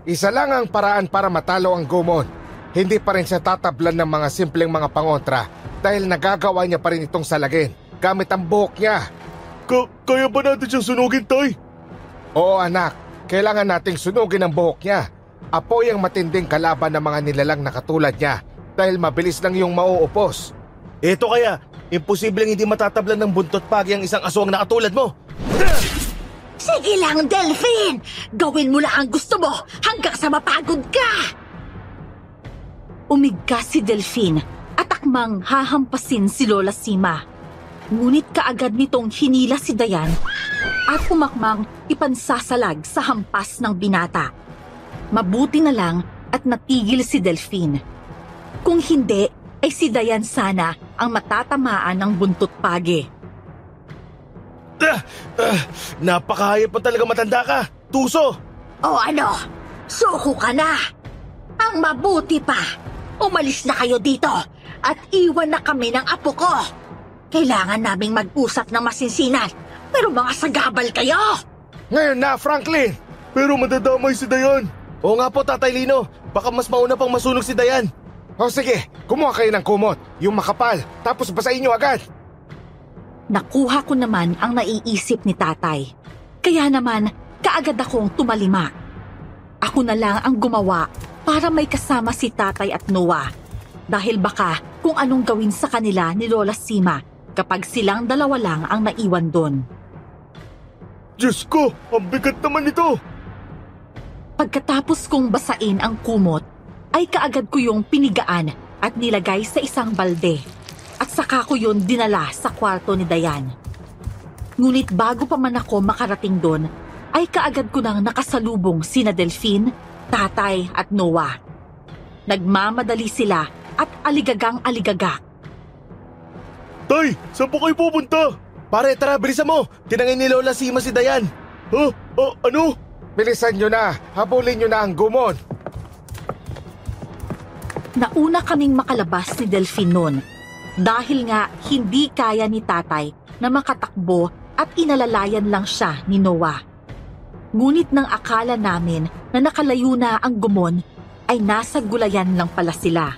Isa lang ang paraan para matalo ang gumon. Hindi pa rin siya tatablan ng mga simpleng mga pangontra dahil nagagawa niya pa rin itong salagin gamit ang buhok niya. Kaya ba natin siyang sunugin, Tay? Oo, anak. Kailangan nating sunugin ang buhok niya. Apoy ang matinding kalaban ng mga nilalang na katulad niya dahil mabilis lang yung mauupos. Ito kaya, imposibleng hindi matatablan ng buntot pagi ang isang aswang na katulad mo. Sige lang, Delphine. Gawin mo lang ang gusto mo hanggang sa mapagod ka. Umigkas si Delphine at akmang hahampasin si Lola Sima. Ngunit kaagad nitong hinila si Dayan at humakmang ipansasalag sa hampas ng binata. Mabuti na lang at natigil si Delphine. Kung hindi, ay si Dayan sana ang matatamaan ng buntot pagi. Napakahayop mo talaga, matanda ka. Tuso. O ano, suko ka na. Ang mabuti pa, umalis na kayo dito at iwan na kami ng apo ko. Kailangan naming mag-usap ng masinsinan, pero mga sagabal kayo. Ngayon na, Franklin! Pero madadamay si Dayan. Oo nga po, Tatay Lino. Baka mas mauna pang masunog si Dayan. O sige, kumuha kayo ng kumot, yung makapal, tapos basahin nyo agad. Nakuha ko naman ang naiisip ni tatay. Kaya naman, kaagad akong tumalima. Ako na lang ang gumawa para may kasama si tatay at Noah. Dahil baka kung anong gawin sa kanila ni Lola Sima kapag silang dalawa lang ang naiwan doon. Diyos ko, ang bigat naman ito. Pagkatapos kong basain ang kumot, ay kaagad ko yung pinigaan at nilagay sa isang balde. At saka ko yun dinala sa kwarto ni Dayan. Ngunit bago pa man ako makarating doon, ay kaagad ko nang nakasalubong sina Delphine, tatay at Noah. Nagmamadali sila at aligagang-aligaga. Tay, saan po kayo pupunta? Pare, tara, bilisan mo. Tinangin ni Lola Sima si Dayan. Ano? Bilisan nyo na, habulin nyo na ang gumon. Nauna kaming makalabas ni Delphine noon dahil nga hindi kaya ni tatay na makatakbo at inalalayan lang siya ni Noah. Ngunit nang akala namin na nakalayo na ang gumon, ay nasa gulayan lang pala sila.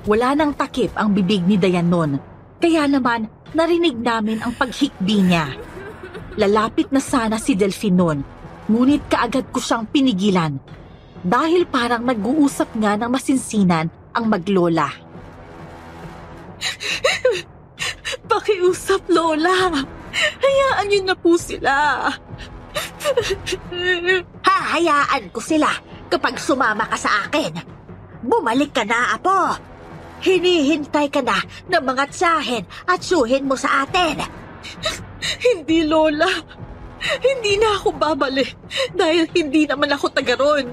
Wala nang takip ang bibig ni Dayan noon, kaya naman narinig namin ang paghikbi niya. Lalapit na sana si Delphine noon, ngunit kaagad ko siyang pinigilan dahil parang nag-uusap nga ng masinsinan ang maglola. Pakiusap, Lola. Hayaan niyo na po sila. Hahayaan ko sila kapag sumama ka sa akin. Bumalik ka na, Apo. Hinihintay ka na ng mga tiyahin at suhin mo sa atin. Hindi, Lola. Hindi na ako babalik dahil hindi naman ako taga ron.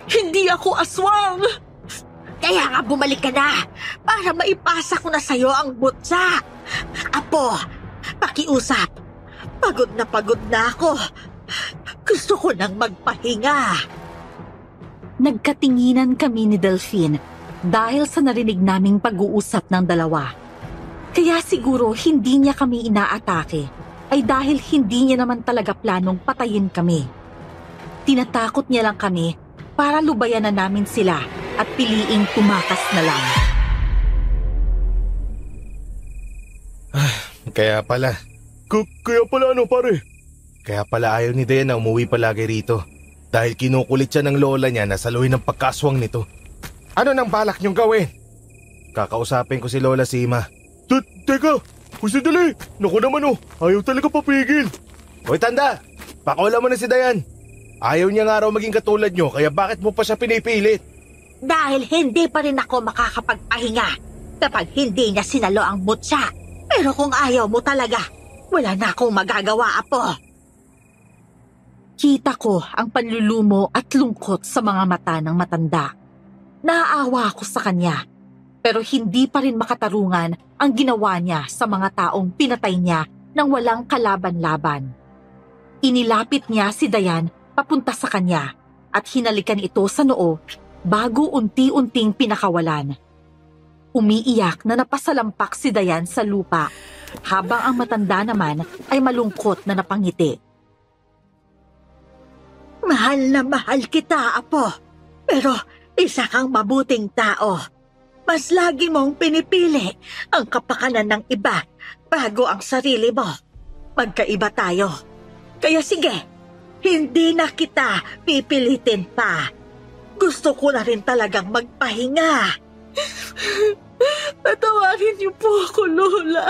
Hindi ako aswang. Kaya nga bumalik ka na para maipasa ko na sa'yo ang butsa. Apo, pakiusap. Pagod na ako. Gusto ko nang magpahinga. Nagkatinginan kami ni Delphine dahil sa narinig naming pag-uusap ng dalawa. Kaya siguro hindi niya kami inaatake ay dahil hindi niya naman talaga planong patayin kami. Tinatakot niya lang kami para lubayan na namin sila at piliing tumakas na lang. Kaya pala. Kaya pala ano, pare? Kaya pala ayaw ni Dayan na umuwi palagi rito. Dahil kinukulit siya ng lola niya na saluhin ng pagkaswang nito. Ano nang balak nyong gawin? Kakausapin ko si Lola Sima. Teka, Jose dali. Naku naman ayaw talaga papigil. Hoy tanda, pakawala mo na si Dayan. Ayaw niya nga raw maging katulad nyo, kaya bakit mo pa siya pinipilit? Dahil hindi pa rin ako makakapagpahinga kapag hindi niya sinalo ang butsa. Pero kung ayaw mo talaga, wala na akong magagawa, Apo. Kita ko ang panlulumo at lungkot sa mga mata ng matanda. Naaawa ako sa kanya, pero hindi pa rin makatarungan ang ginawa niya sa mga taong pinatay niya nang walang kalaban-laban. Inilapit niya si Dayan papunta sa kanya at hinalikan ito sa noo bago unti-unting pinakawalan. Umiiyak na napasalampak si Dayan sa lupa habang ang matanda naman ay malungkot na napangiti. Mahal na mahal kita, Apo. Pero isa kang mabuting tao. Mas lagi mong pinipili ang kapakanan ng iba bago ang sarili mo. Magkaiba tayo. Kaya sige, hindi na kita pipilitin pa. Gusto ko na rin talagang magpahinga. Patawarin niyo po ako, Lola.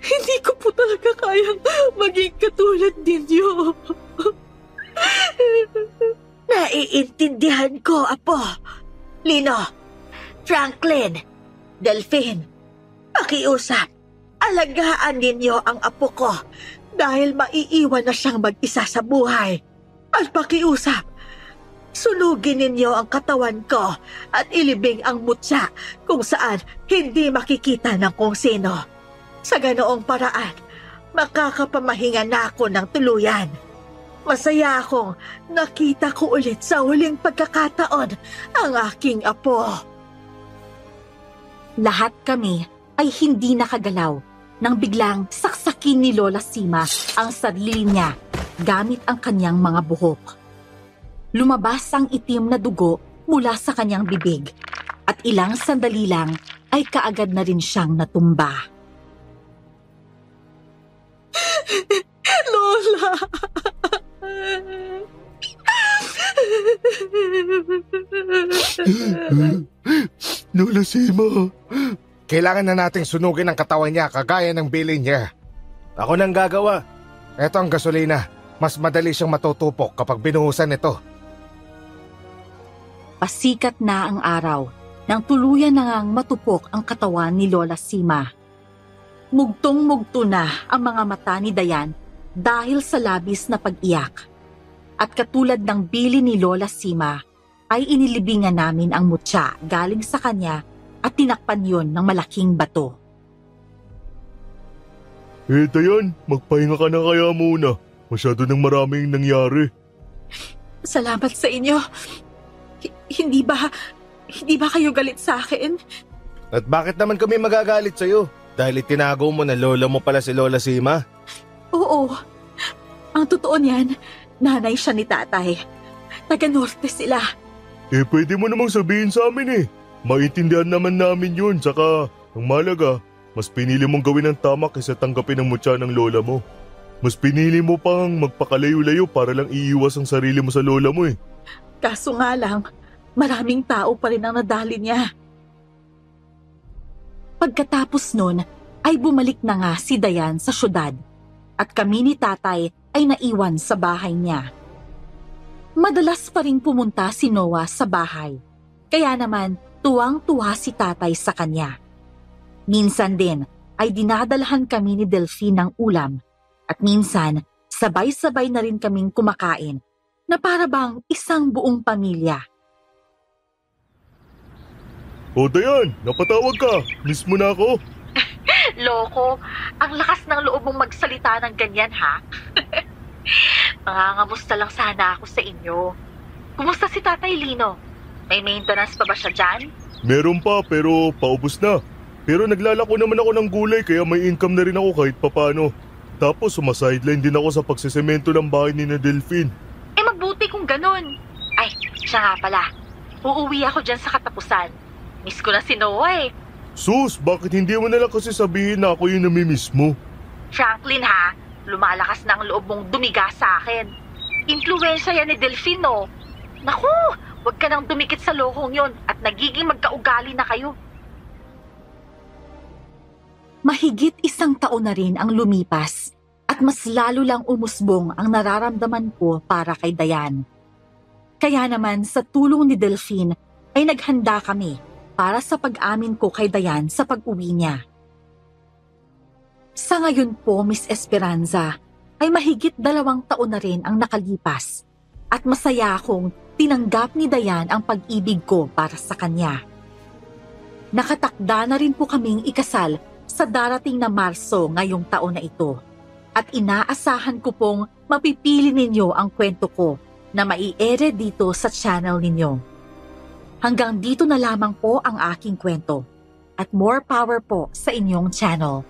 Hindi ko po talaga kayang maging katulad ninyo. Naiintindihan ko, Apo. Lino, Franklin, Delphine, pakiusap. Alagaan ninyo ang apo ko dahil maiiwan na siyang mag-isa sa buhay. At pakiusap, sunugin ninyo ang katawan ko at ilibing ang mutya kung saan hindi makikita ng kung sino. Sa ganoong paraan, makakapamahinga na ako ng tuluyan. Masaya akong nakita ko ulit sa huling pagkakataon ang aking apo. Lahat kami ay hindi nakagalaw nang biglang saksakin ni Lola Sima ang sarili niya gamit ang kanyang mga buhok. Lumabas ang itim na dugo mula sa kanyang bibig At ilang sandali lang ay kaagad na rin siyang natumba. Lola! Lola Sima! Kailangan na nating sunugin ang katawan niya kagaya ng bilin niya. Ako nang gagawa. Eto ang gasolina. Mas madali siyang matutupok kapag binuhusan ito. Pasikat na ang araw nang tuluyan na ngang matupok ang katawan ni Lola Sima. Mugtong-mugto na ang mga mata ni Dayan dahil sa labis na pag-iyak. At katulad ng bili ni Lola Sima, ay inilibingan namin ang mutya galing sa kanya at tinakpan yon ng malaking bato. Dayan, magpahinga ka na kaya muna. Masyado nang maraming nangyari. Salamat sa inyo. Hindi ba kayo galit sa akin? At bakit naman kami magagalit sa'yo? Dahil itinago mo na lola mo pala si Lola Sima? Oo. Ang totoo niyan, nanay siya ni tatay. Taga-norte sila. Pwede mo namang sabihin sa amin Maintindihan naman namin yun. Saka, ang malaga, mas pinili mong gawin ang tama kaysa tanggapin ang mutya ng lola mo. Mas pinili mo pang magpakalayo-layo para lang iiwas ang sarili mo sa lola mo Kaso nga lang, maraming tao pa rin ang nadali niya. Pagkatapos nun, ay bumalik na nga si Dayan sa syudad at kami ni tatay ay naiwan sa bahay niya. Madalas pa rin pumunta si Noah sa bahay, kaya naman tuwang-tuwa si tatay sa kanya. Minsan din ay dinadalhan kami ni Delphine ng ulam at minsan sabay-sabay na rin kaming kumakain na para bang isang buong pamilya. Dayan, napatawag ka. Miss mo na ako. Loko, ang lakas ng loob mong magsalita ng ganyan, ha? Mangangamusta lang sana ako sa inyo. Kumusta si Tatay Lino? May maintenance pa ba siya dyan? Meron pa pero paubos na. Pero naglalako naman ako ng gulay kaya may income na rin ako kahit papano. Tapos sumasideline din ako sa pagsisemento ng bahay ni na Delphine. Mabuti kung ganun. Ay, siya nga pala. Uuwi ako dyan sa katapusan. Miss ko na si Noah Sus, bakit hindi mo nalang kasi sabihin na ako yung namimiss mo? Franklin ha, lumalakas na ang loob mong dumiga sa akin. Impluwensya yan ni Delphine Naku, wag ka nang dumikit sa lokong yon at nagiging magkaugali na kayo. Mahigit 1 taon na rin ang lumipas at mas lalo lang umusbong ang nararamdaman ko para kay Dayan. Kaya naman sa tulong ni Delphine ay naghanda kami para sa pag-amin ko kay Dayan sa pag-uwi niya. Sa ngayon po, Miss Esperanza, ay mahigit 2 taon na rin ang nakalipas at masaya akong tinanggap ni Dayan ang pag-ibig ko para sa kanya. Nakatakda na rin po kaming ikasal sa darating na Marso ngayong taon na ito at inaasahan ko pong mapipili ninyo ang kwento ko na mai-ere dito sa channel ninyo. Hanggang dito na lamang po ang aking kwento at more power po sa inyong channel.